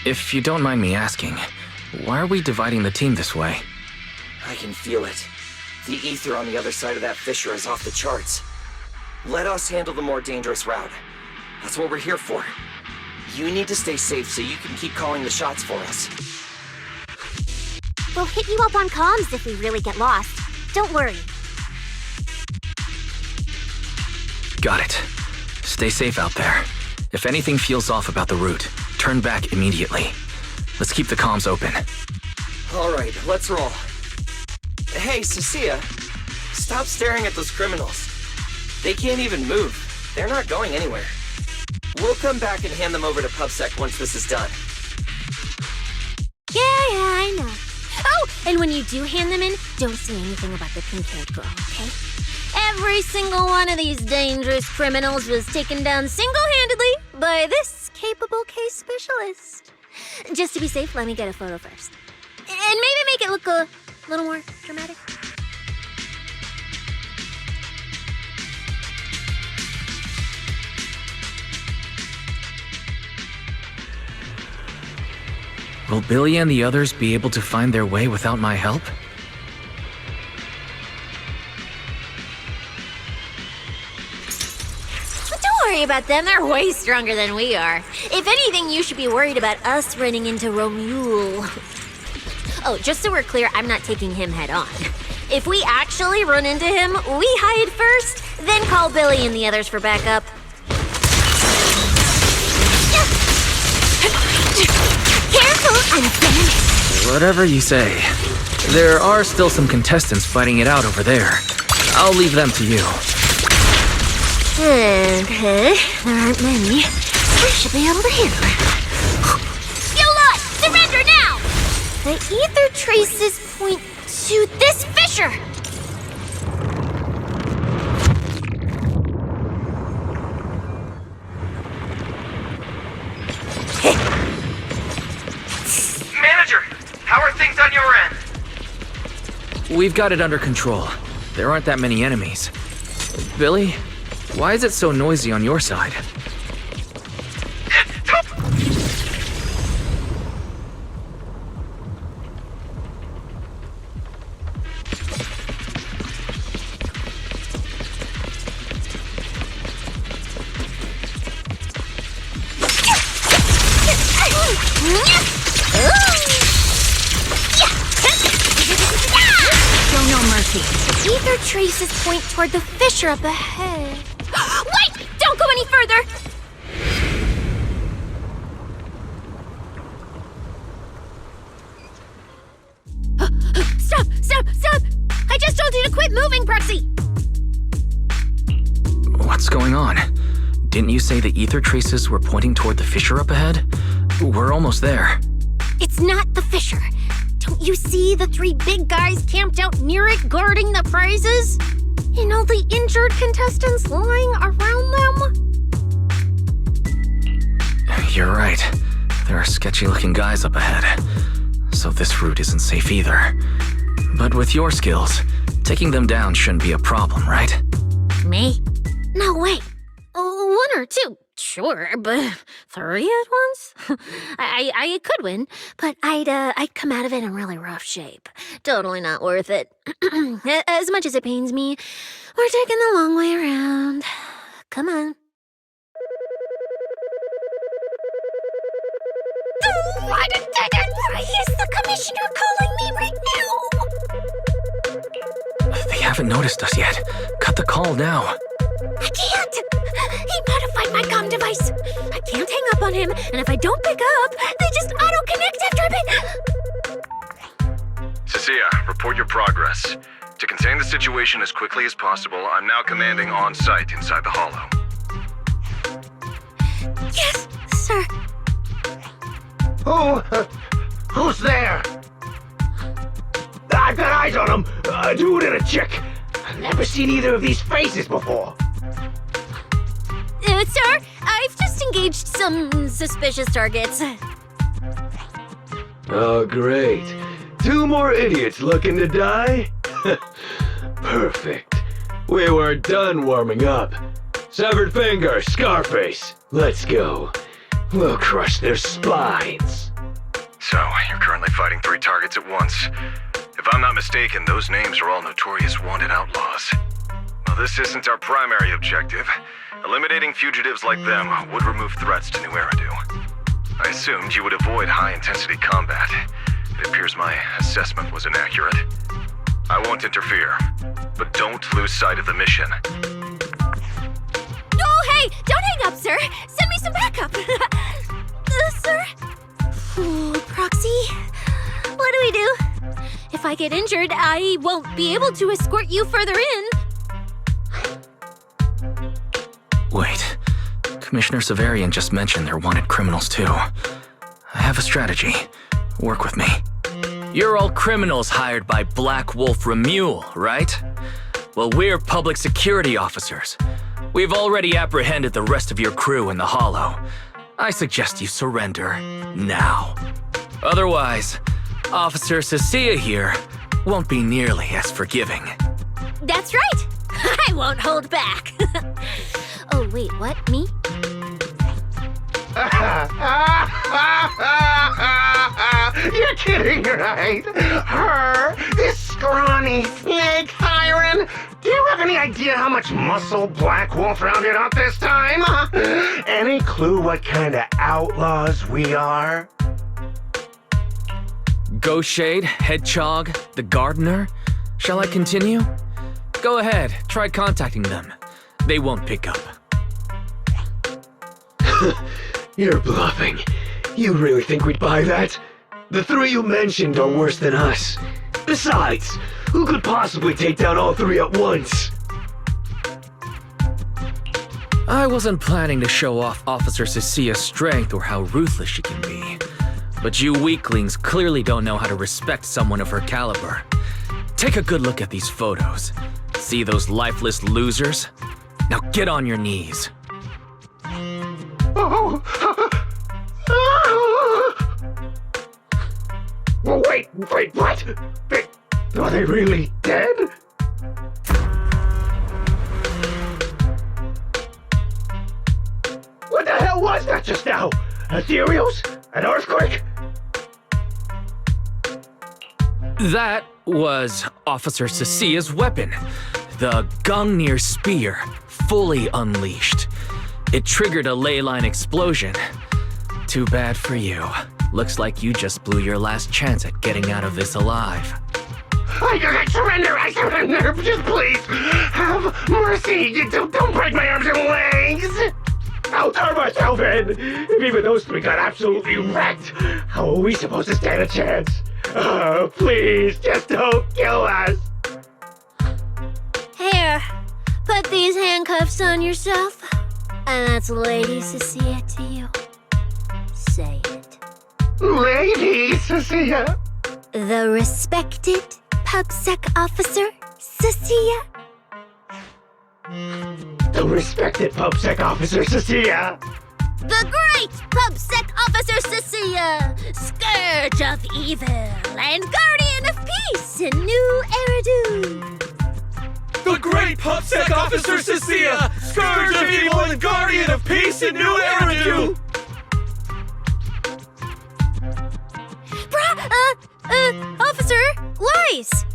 If you don't mind me asking, why are we dividing the team this way? I can feel it. The ether on the other side of that fissure is off the charts. Let us handle the more dangerous route. That's what we're here for. You need to stay safe so you can keep calling the shots for us. We'll hit you up on comms if we really get lost. Don't worry. Got it. Stay safe out there. If anything feels off about the route, turn back immediately. Let's keep the comms open. All right, let's roll. Hey, Cecilia, stop staring at those criminals. They can't even move. They're not going anywhere. We'll come back and hand them over to PubSec once this is done. Yeah, I know. Oh, and when you do hand them in, don't say anything about the pink-haired girl, okay? Every single one of these dangerous criminals was taken down single-handedly by this capable case specialist. Just to be safe, let me get a photo first. And maybe make it look a little more dramatic. Will Billy and the others be able to find their way without my help? Don't worry about them, they're way stronger than we are. If anything, you should be worried about us running into Romule. Oh, just so we're clear, I'm not taking him head on. If we actually run into him, we hide first, then call Billy and the others for backup. Careful, I'm gonna... Whatever you say. There are still some contestants fighting it out over there. I'll leave them to you. There aren't many. I should be able to handle it. You lot, surrender now! The ether traces point to this fissure! Manager, how are things on your end? We've got it under control. There aren't that many enemies. Billy, why is it so noisy on your side? Show no mercy. Ether traces point toward the fissure up ahead. Wait! Don't go any further! Stop! I just told you to quit moving, Proxy! What's going on? Didn't you say the ether traces were pointing toward the fissure up ahead? We're almost there. It's not the fissure. Don't you see the three big guys camped out near it guarding the prizes? And all the injured contestants lying around them? You're right. There are sketchy-looking guys up ahead. So this route isn't safe either. But with your skills, taking them down shouldn't be a problem, right? Me? No way. One or two, sure, but three at once? I could win, but I'd come out of it in really rough shape. Totally not worth it. As much as it pains me, we're taking the long way around. Come on. Why is the commissioner calling me right now? They haven't noticed us yet. Cut the call now. I can't! He modified my comm device! I can't hang up on him, and if I don't pick up, they just auto-connect after a bit. Cecilia, report your progress. To contain the situation as quickly as possible, I'm now commanding on-site inside the hollow. Yes, sir. Who's there? I've got eyes on him. A dude and a chick. I've never seen either of these faces before. Sir, I've just engaged some suspicious targets. Oh, great. Two more idiots looking to die? Perfect. We were done warming up. Severed finger, Scarface. Let's go. We'll crush their spines. So, you're currently fighting 3 targets at once. If I'm not mistaken, those names are all notorious wanted outlaws. Well, this isn't our primary objective. Eliminating fugitives like them would remove threats to New Eridu. I assumed you would avoid high-intensity combat. It appears my assessment was inaccurate. I won't interfere, but don't lose sight of the mission. Oh, hey! Don't hang up, sir! Send me some backup! Sir? Proxy? What do we do? If I get injured, I won't be able to escort you further in. Wait. Commissioner Severian just mentioned they're wanted criminals too. I have a strategy. Work with me. You're all criminals hired by Black Wolf Remule, right? Well, we're public security officers. We've already apprehended the rest of your crew in the Hollow. I suggest you surrender now. Otherwise, Officer Cecilia here won't be nearly as forgiving. That's right! I won't hold back. Oh, wait, what? Me? You're kidding, right? Her? This scrawny snake siren? Do you have any idea how much muscle Black Wolf rounded up this time? Any clue what kind of outlaws we are? Ghost Shade, Hedgehog, the Gardener? Shall I continue? Go ahead, try contacting them. They won't pick up. You're bluffing. You really think we'd buy that? The 3 you mentioned are worse than us. Besides, who could possibly take down all 3 at once? I wasn't planning to show off Officer Cecilia's strength or how ruthless she can be. But you weaklings clearly don't know how to respect someone of her caliber. Take a good look at these photos. See those lifeless losers? Now get on your knees. Oh. Wait, what? Are they really dead? What the hell was that just now? Ethereals? An earthquake? That was Officer Cecilia's weapon, the Gungnir Spear, fully unleashed. It triggered a ley line explosion. Too bad for you. Looks like you just blew your last chance at getting out of this alive. I surrender, just please, have mercy, don't break my arms and legs! I'll turn myself in! If even those three got absolutely wrecked, how are we supposed to stand a chance? Please, just don't kill us! Here, put these handcuffs on yourself. And that's Lady Cecilia to you. Say it. Lady Cecilia? The respected PubSec officer, Cecilia. The respected PubSec officer, Cecilia. The great PubSec officer, Cecilia. Scourge of evil and guardian of peace in New Eridu. The great PubSec officer, Cecilia. Scourge of evil and guardian of peace in New Eridu. Officer, Lies!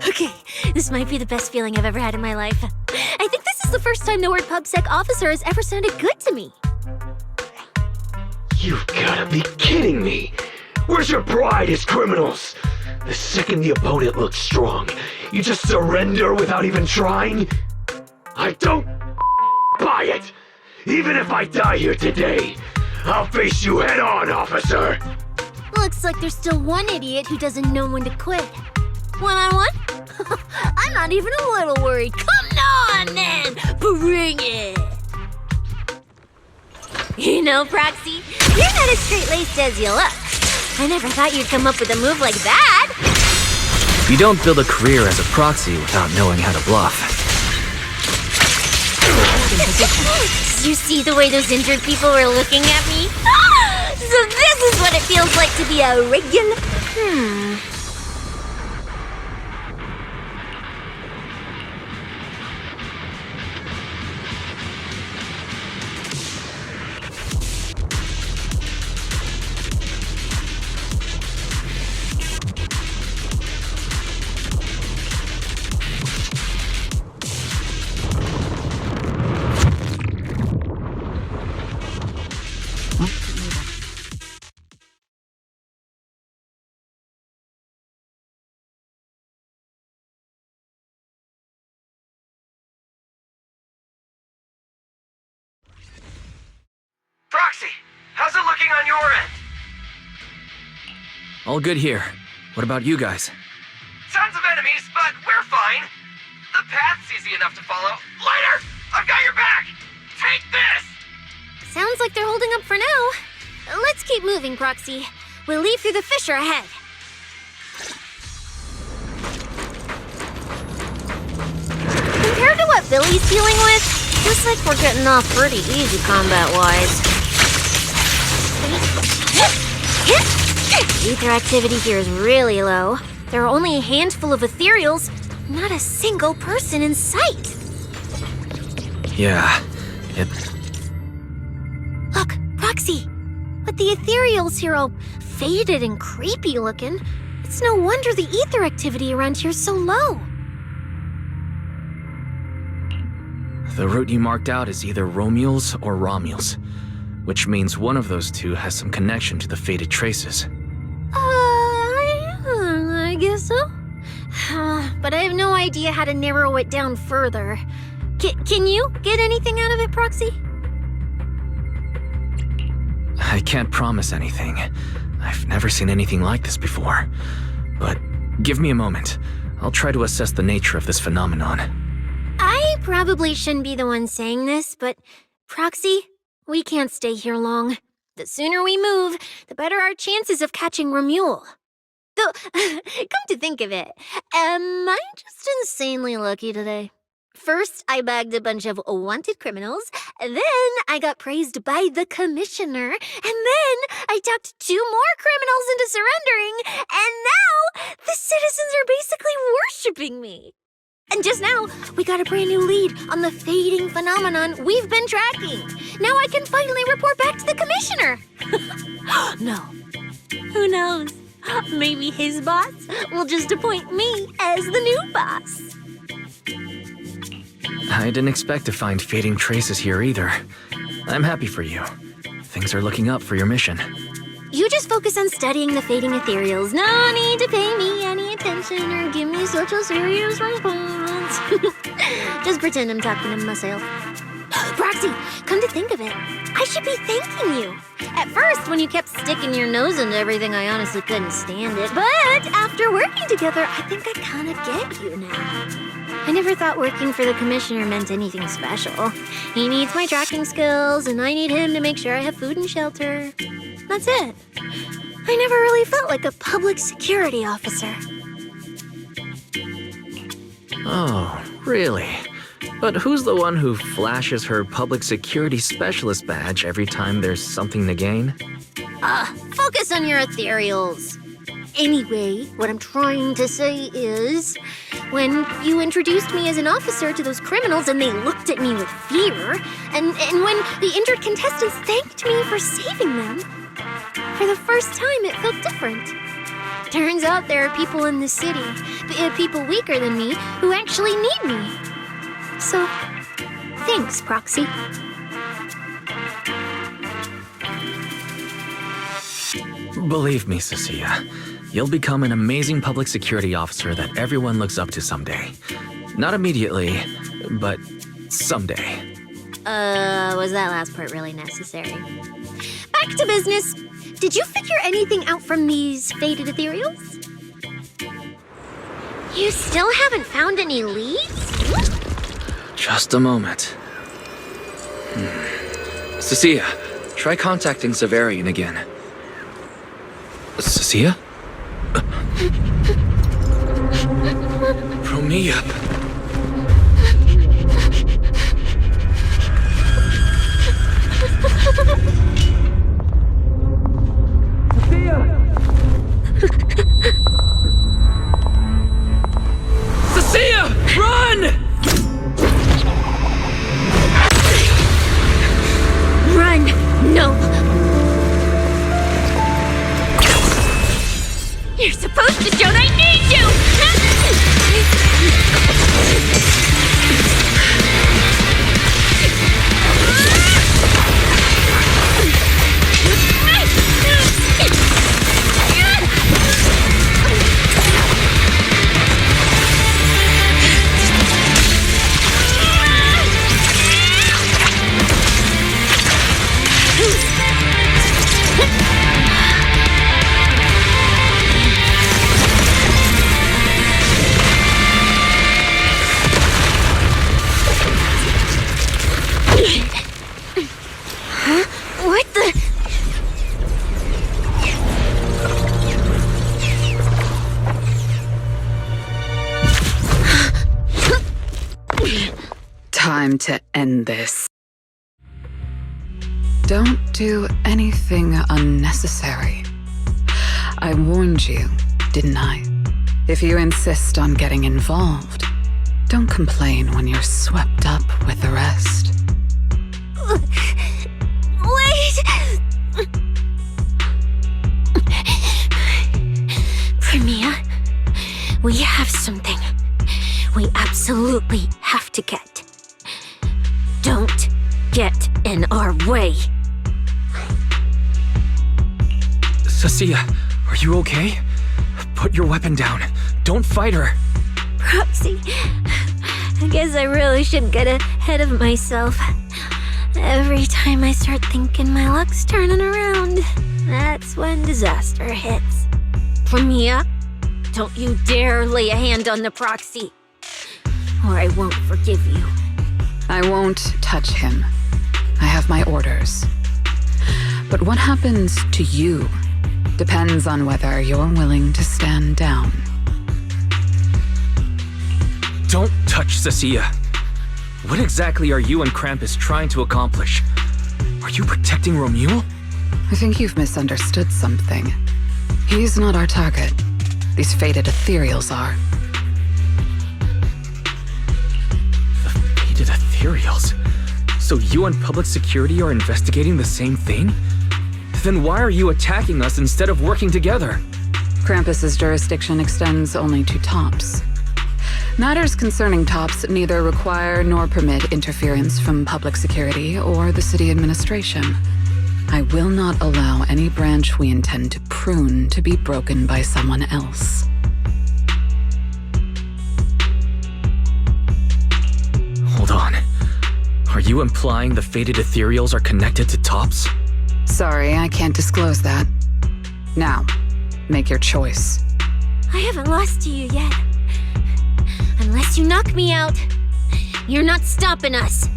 Okay, this might be the best feeling I've ever had in my life. I think this is the first time the word PubSec officer has ever sounded good to me. You've gotta be kidding me! Where's your pride as criminals? The second the opponent looks strong, you just surrender without even trying? I don't buy it! Even if I die here today, I'll face you head on, officer! Looks like there's still one idiot who doesn't know when to quit. One-on-one? I'm not even a little worried. Come on, then! Bring it! You know, Proxy, you're not as straight-laced as you look. I never thought you'd come up with a move like that! You don't build a career as a proxy without knowing how to bluff. Did you see the way those injured people were looking at me? So this is what it feels like to be a regular... Proxy, how's it looking on your end? All good here. What about you guys? Tons of enemies, but we're fine. The path's easy enough to follow. Lighter! I've got your back! Take this! Sounds like they're holding up for now. Let's keep moving, Proxy. We'll leave through the fissure ahead. Compared to what Billy's dealing with, looks like we're getting off pretty easy combat-wise. Ether activity here is really low. There are only a handful of ethereals, not a single person in sight. Yeah, Look, Proxy! With the ethereals here all faded and creepy looking, it's no wonder the ether activity around here is so low. The route you marked out is either Romule's or Romule's, which means one of those two has some connection to the faded traces. I guess so. But I have no idea how to narrow it down further. Can you get anything out of it, Proxy? I can't promise anything. I've never seen anything like this before. But give me a moment. I'll try to assess the nature of this phenomenon. I probably shouldn't be the one saying this, but Proxy, we can't stay here long. The sooner we move, the better our chances of catching Romuald. Though, come to think of it, am I just insanely lucky today? First, I bagged a bunch of wanted criminals, then I got praised by the commissioner, and then I talked 2 more criminals into surrendering, and now the citizens are basically worshipping me. And just now, we got a brand new lead on the fading phenomenon we've been tracking. Now I can finally report back to the commissioner. No. Who knows? Maybe his boss will just appoint me as the new boss. I didn't expect to find fading traces here either. I'm happy for you. Things are looking up for your mission. You just focus on studying the fading ethereals. No need to pay me any attention or give me such a serious response. Just pretend I'm talking to myself. Proxy, come to think of it, I should be thanking you. At first, when you kept sticking your nose into everything, I honestly couldn't stand it. But after working together, I think I kind of get you now. I never thought working for the commissioner meant anything special. He needs my tracking skills, and I need him to make sure I have food and shelter. That's it. I never really felt like a public security officer. Oh, really? But who's the one who flashes her public security specialist badge every time there's something to gain? Focus on your ethereals. Anyway, what I'm trying to say is, when you introduced me as an officer to those criminals and they looked at me with fear, and when the injured contestants thanked me for saving them, for the first time it felt different. Turns out there are people in the city, people weaker than me, who actually need me. So, thanks, Proxy. Believe me, Cecilia, you'll become an amazing public security officer that everyone looks up to someday. Not immediately, but someday. Was that last part really necessary? Back to business. Did you figure anything out from these faded ethereals? You still haven't found any leads? Just a moment. Cecilia, try contacting Severian again. Cecilia? Throw me up. Cecilia! Run! Run! No! You're supposed to show that I need you! What the? Time to end this. Don't do anything unnecessary. I warned you, didn't I? If you insist on getting involved, don't complain when you're swept up with the rest. Wait! Premia, we have something we absolutely have to get. Don't get in our way. Cecilia, are you okay? Put your weapon down. Don't fight her. Proxy, I guess I really should get ahead of myself. Every time I start thinking my luck's turning around, that's when disaster hits. Premia, don't you dare lay a hand on the Proxy, or I won't forgive you. I won't touch him. I have my orders. But what happens to you depends on whether you're willing to stand down. Don't touch Cecilia. What exactly are you and Krampus trying to accomplish? Are you protecting Romuald? I think you've misunderstood something. He's not our target. These fated ethereals are. The fated ethereals? So you and public security are investigating the same thing? Then why are you attacking us instead of working together? Krampus's jurisdiction extends only to tops. Matters concerning tops neither require nor permit interference from public security or the city administration. I will not allow any branch we intend to prune to be broken by someone else. Hold on. Are you implying the fated ethereals are connected to tops? Sorry, I can't disclose that. Now, make your choice. I haven't lost to you yet. Unless you knock me out, you're not stopping us.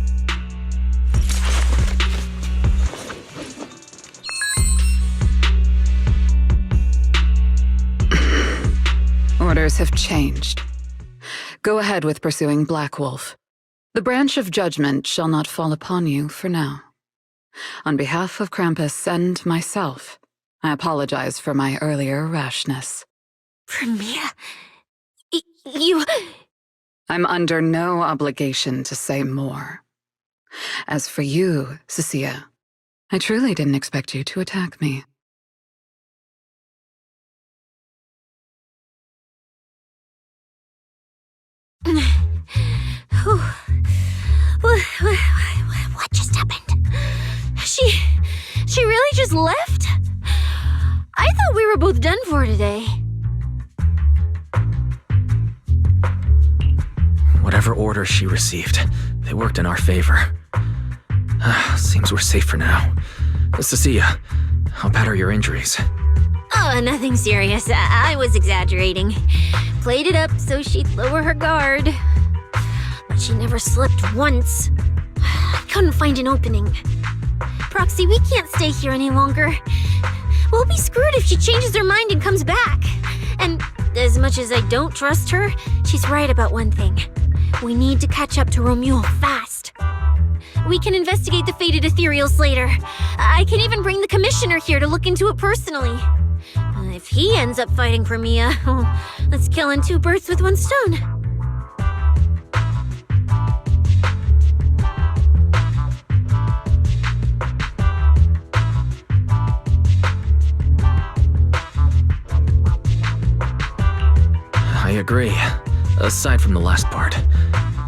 Orders have changed. Go ahead with pursuing Black Wolf. The branch of judgment shall not fall upon you for now. On behalf of Krampus and myself, I apologize for my earlier rashness. Premier, you... I'm under no obligation to say more. As for you, Cecilia, I truly didn't expect you to attack me. What just happened? She really just left? I thought we were both done for today. Whatever orders she received, they worked in our favor. Seems we're safe for now. Cecilia, how bad are your injuries? Oh, nothing serious. I was exaggerating. Played it up so she'd lower her guard. But she never slipped once. I couldn't find an opening. Proxy, we can't stay here any longer. We'll be screwed if she changes her mind and comes back. And as much as I don't trust her, she's right about one thing. We need to catch up to Romuald fast. We can investigate the fated ethereals later. I can even bring the commissioner here to look into it personally. If he ends up fighting for Mia, that's killing two birds with one stone. I agree, aside from the last part.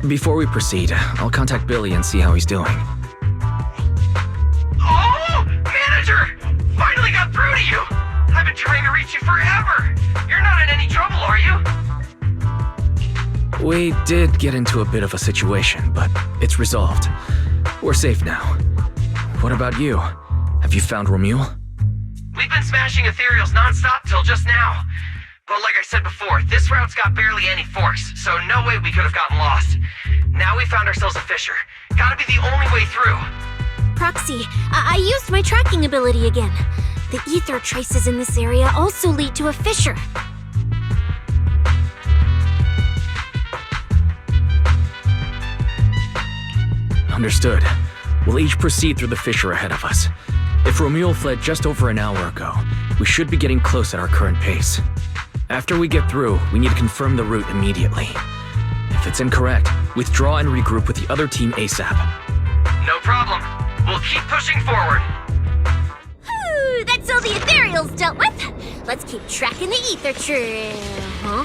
Before we proceed, I'll contact Billy and see how he's doing. Oh! Manager! Finally got through to you! I've been trying to reach you forever! You're not in any trouble, are you? We did get into a bit of a situation, but it's resolved. We're safe now. What about you? Have you found Romuald? We've been smashing ethereals non-stop till just now. But like I said before, this route's got barely any forks, so no way we could have gotten lost. Now we found ourselves a fissure. Gotta be the only way through. Proxy, I used my tracking ability again. The ether traces in this area also lead to a fissure. Understood. We'll each proceed through the fissure ahead of us. If Romuald fled just over an hour ago, we should be getting close at our current pace. After we get through, we need to confirm the route immediately. If it's incorrect, withdraw and regroup with the other team ASAP. No problem. We'll keep pushing forward. Whew, that's all the ethereals dealt with. Let's keep tracking the ether trail. Huh?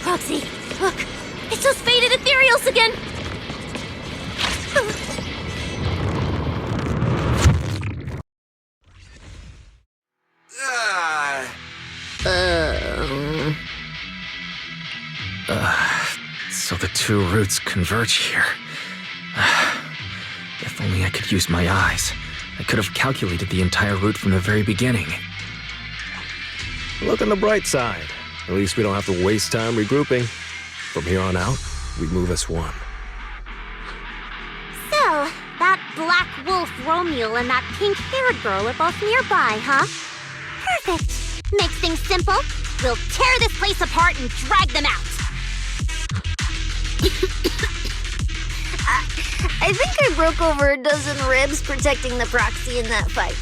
Proxy, look. It's those faded ethereals again. So the two routes converge here. If only I could use my eyes. I could have calculated the entire route from the very beginning. Look on the bright side. At least we don't have to waste time regrouping. From here on out, we move as one. Romeo and that pink-haired girl are both nearby, huh? Perfect. Makes things simple. We'll tear this place apart and drag them out. I think I broke over a dozen ribs protecting the proxy in that fight.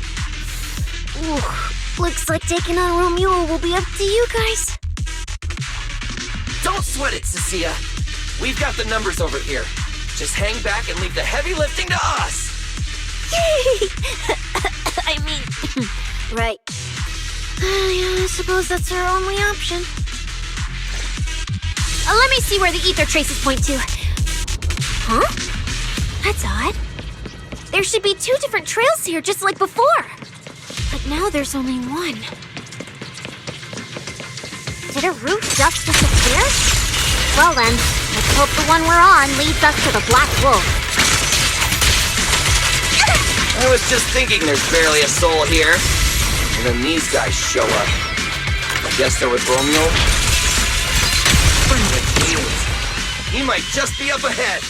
Ooh, looks like taking on Romeo will be up to you guys. Don't sweat it, Cecilia. We've got the numbers over here. Just hang back and leave the heavy lifting to us. Yay! I mean, right. Yeah, I suppose that's our only option. Let me see where the ether traces point to. Huh? That's odd. There should be 2 different trails here, just like before. But now there's only one. Did a route just disappear? Well then, let's hope the one we're on leads us to the Black Wolf. I was just thinking there's barely a soul here. And then these guys show up. I guess they're with Romeo. Bring the demons. He might just be up ahead.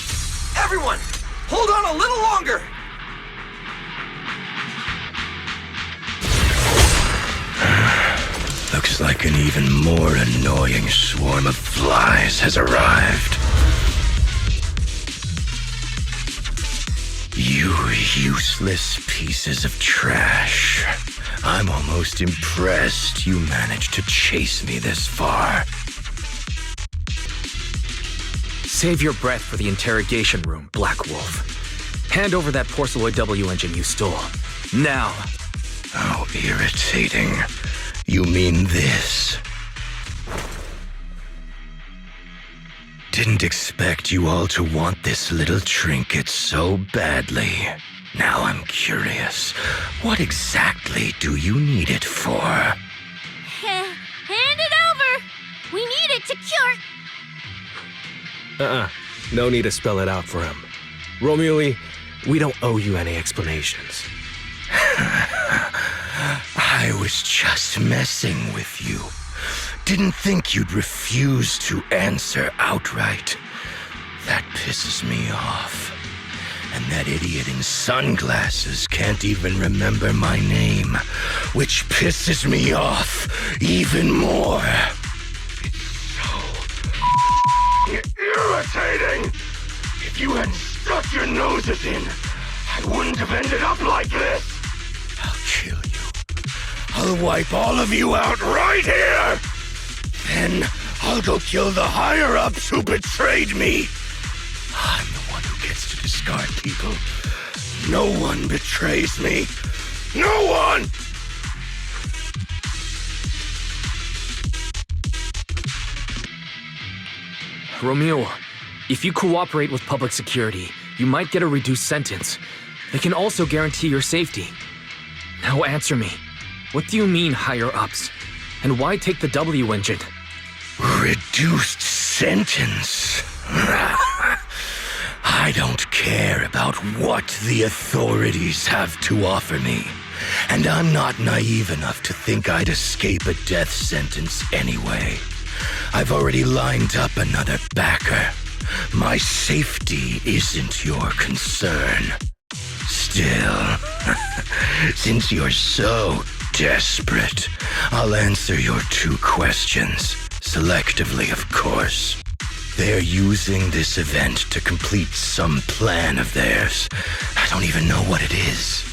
Everyone, hold on a little longer. Looks like an even more annoying swarm of flies has arrived. You useless pieces of trash. I'm almost impressed you managed to chase me this far. Save your breath for the interrogation room, Black Wolf. Hand over that Porceloid W engine you stole. Now! How irritating. You mean this? Didn't expect you all to want this little trinket so badly. Now I'm curious. What exactly do you need it for? Hand it over! We need it to cure... No need to spell it out for him. Romeo, we don't owe you any explanations. I was just messing with you. Didn't think you'd refuse to answer outright. That pisses me off. And that idiot in sunglasses can't even remember my name, which pisses me off even more. It's so irritating. If you hadn't stuck your noses in, I wouldn't have ended up like this. I'll kill you. I'll wipe all of you out right here. Then I'll go kill the higher-ups who betrayed me. I'm the one who gets to discard people. No one betrays me. No one! Romeo, if you cooperate with public security, you might get a reduced sentence. They can also guarantee your safety. Now answer me. What do you mean, higher-ups? And why take the W engine? Reduced sentence? I don't care about what the authorities have to offer me. And I'm not naive enough to think I'd escape a death sentence anyway. I've already lined up another backer. My safety isn't your concern. Still, since you're so desperate, I'll answer your 2 questions. Selectively, of course. They're using this event to complete some plan of theirs. I don't even know what it is.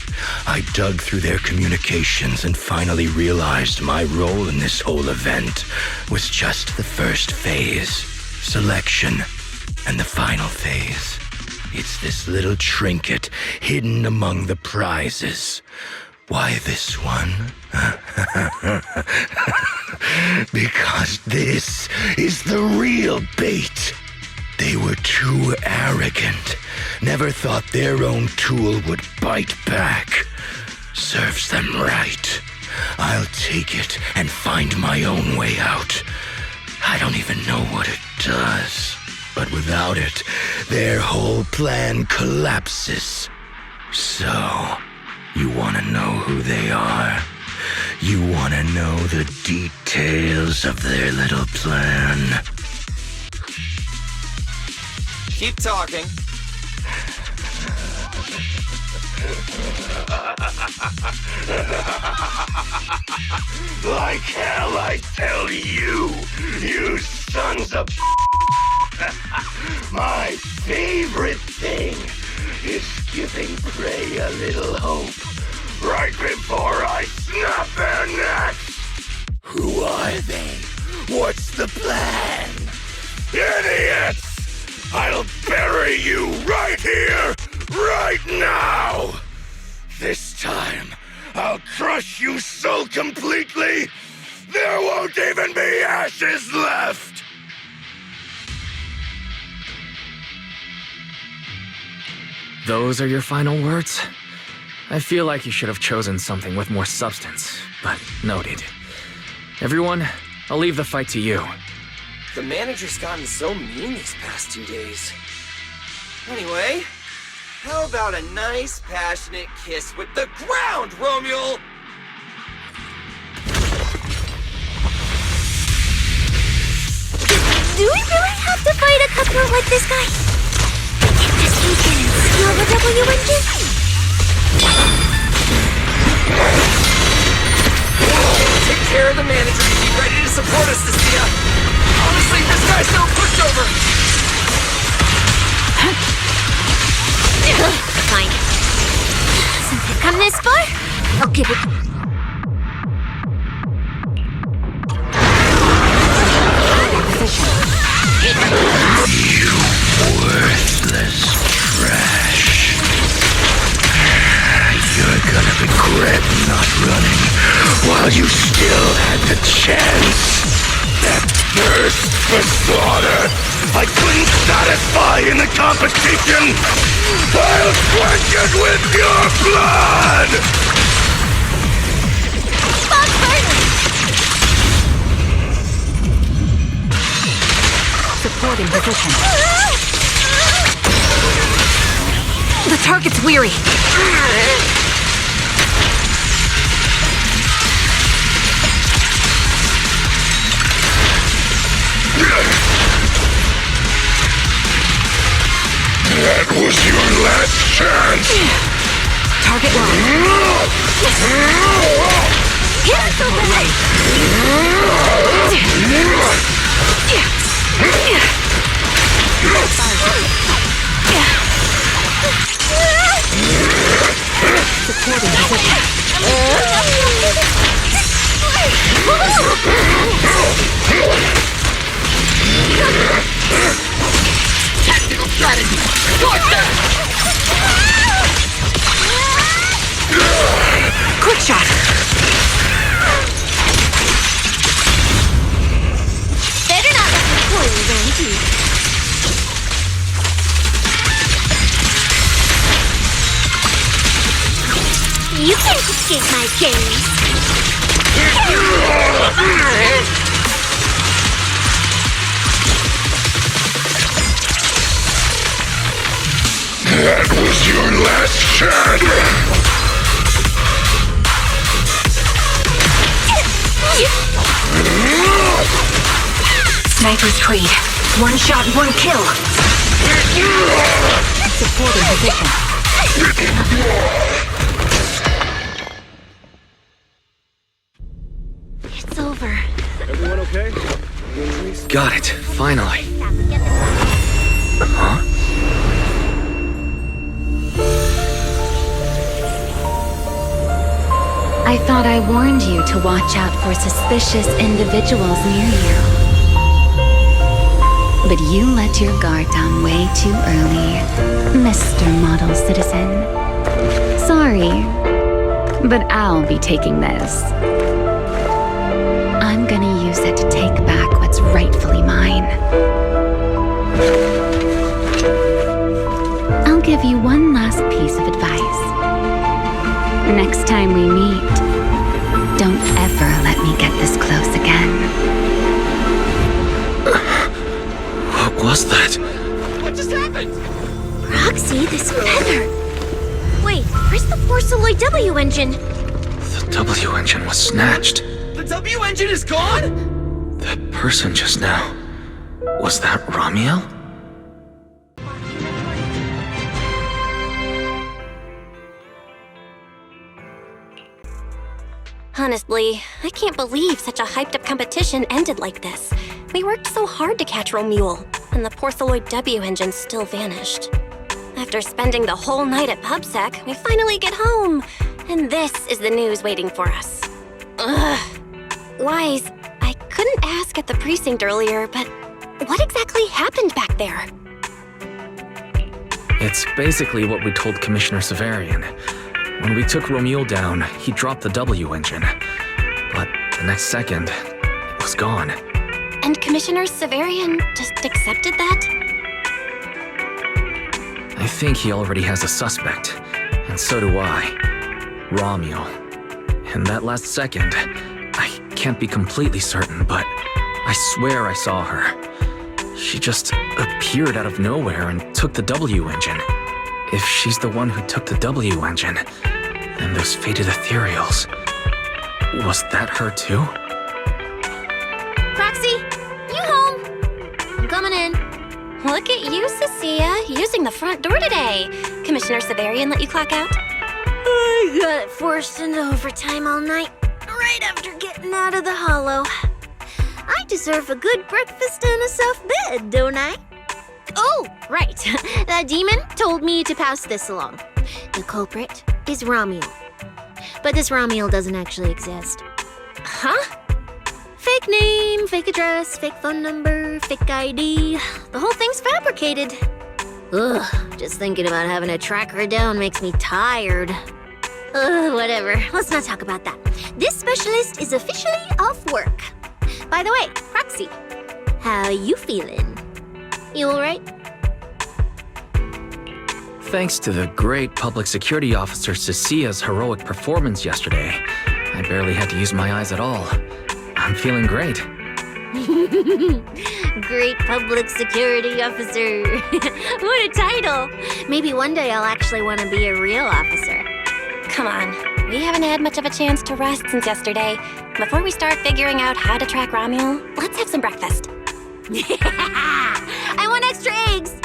I dug through their communications and finally realized my role in this whole event was just the first phase, selection, and the final phase. It's this little trinket hidden among the prizes. Why this one? Because this is the real bait. They were too arrogant. Never thought their own tool would bite back. Serves them right. I'll take it and find my own way out. I don't even know what it does. But without it, their whole plan collapses. So, you want to know who they are? You want to know the details of their little plan? Keep talking. Like hell, I tell you, you sons of my favorite thing is giving prey a little hope right before I snap their necks. Who are they? What's the plan? Idiots! I'll bury you right here, right now! This time, I'll crush you so completely, there won't even be ashes left! Those are your final words? I feel like you should have chosen something with more substance, but noted. Everyone, I'll leave the fight to you. The manager's gotten so mean these past 2 days. Anyway, how about a nice, passionate kiss with the ground, Romule? Do we really have to fight a cutthroat like this guy? Can this sneak in and steal the W engine? Take care of the manager and be ready to support us, Cecilia. Honestly, this guy's no pushover. Fine. Since I've come this far, I'll give it. You worthless trash. You're gonna regret not running while you still had the chance. That thirst for slaughter I couldn't satisfy in the competition. I'll quench it with your blood! Supporting position. The target's weary. That was your last chance! Target locked. Cancel that! Supporting position. Tactical strategy! Watch that! Quick shot! Better not let me coil around you. You can't escape my gaze. That was your last chance! Sniper's Creed. One shot, one kill. Supporting position. It's over. Everyone okay? Got it, finally. Huh? I thought I warned you to watch out for suspicious individuals near you. But you let your guard down way too early, Mr. Model Citizen. Sorry, but I'll be taking this. I'm gonna use it to take back what's rightfully mine. I'll give you one last piece of advice. Next time we meet, don't ever let me get this close again. What was that? What just happened? Roxy, this feather. Wait, where's the Porceloid W engine? The W engine was snatched. The W engine is gone? That person just now. Was that Ramiel? Honestly, I can't believe such a hyped-up competition ended like this. We worked so hard to catch Romule, and the Porceloid W engine still vanished. After spending the whole night at PubSec, we finally get home, and this is the news waiting for us. Ugh. Wise, I couldn't ask at the precinct earlier, but what exactly happened back there? It's basically what we told Commissioner Severian. When we took Romule down, he dropped the W engine. But the next second, it was gone. And Commissioner Severian just accepted that? I think he already has a suspect, and so do I. Romule. And that last second, I can't be completely certain, but I swear I saw her. She just appeared out of nowhere and took the W engine. If she's the one who took the W engine, then those fated ethereals. Was that her too? Proxy, you home? I'm coming in. Look at you, Cecilia, using the front door today. Commissioner Severian let you clock out? I got forced into overtime all night, right after getting out of the hollow. I deserve a good breakfast and a soft bed, don't I? Oh, right. That demon told me to pass this along. The culprit is Romule. But this Romule doesn't actually exist. Huh? Fake name, fake address, fake phone number, fake ID. The whole thing's fabricated. Ugh, just thinking about having to track her down makes me tired. Ugh, whatever. Let's not talk about that. This specialist is officially off work. By the way, Proxy, how you feeling? You alright? Thanks to the great public security officer Cecilia's heroic performance yesterday, I barely had to use my eyes at all. I'm feeling great. Great public security officer. What a title. Maybe one day I'll actually want to be a real officer. Come on, we haven't had much of a chance to rest since yesterday. Before we start figuring out how to track Romule, let's have some breakfast. I want extra eggs!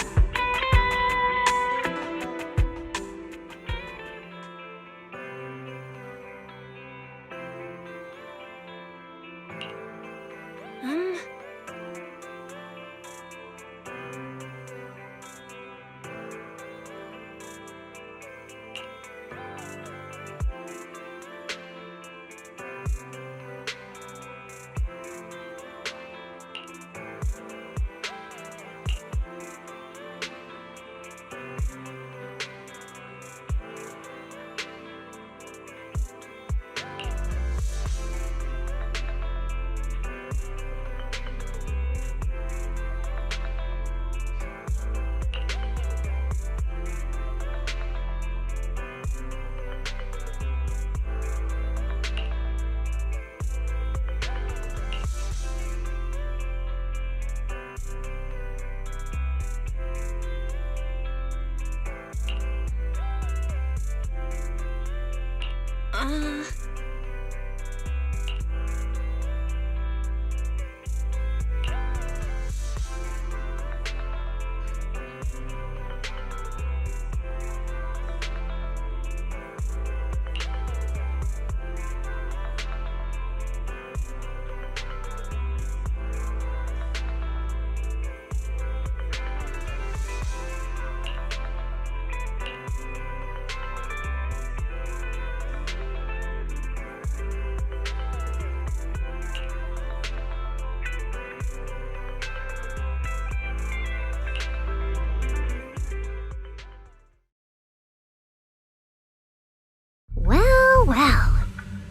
Well,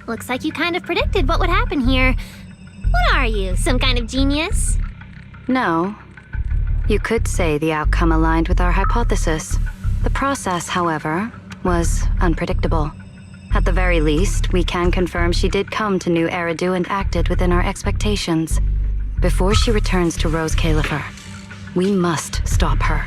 looks like you kind of predicted what would happen here. What are you, some kind of genius? No. You could say the outcome aligned with our hypothesis. The process, however, was unpredictable. At the very least, we can confirm she did come to New Eridu and acted within our expectations. Before she returns to Rose Califer, we must stop her.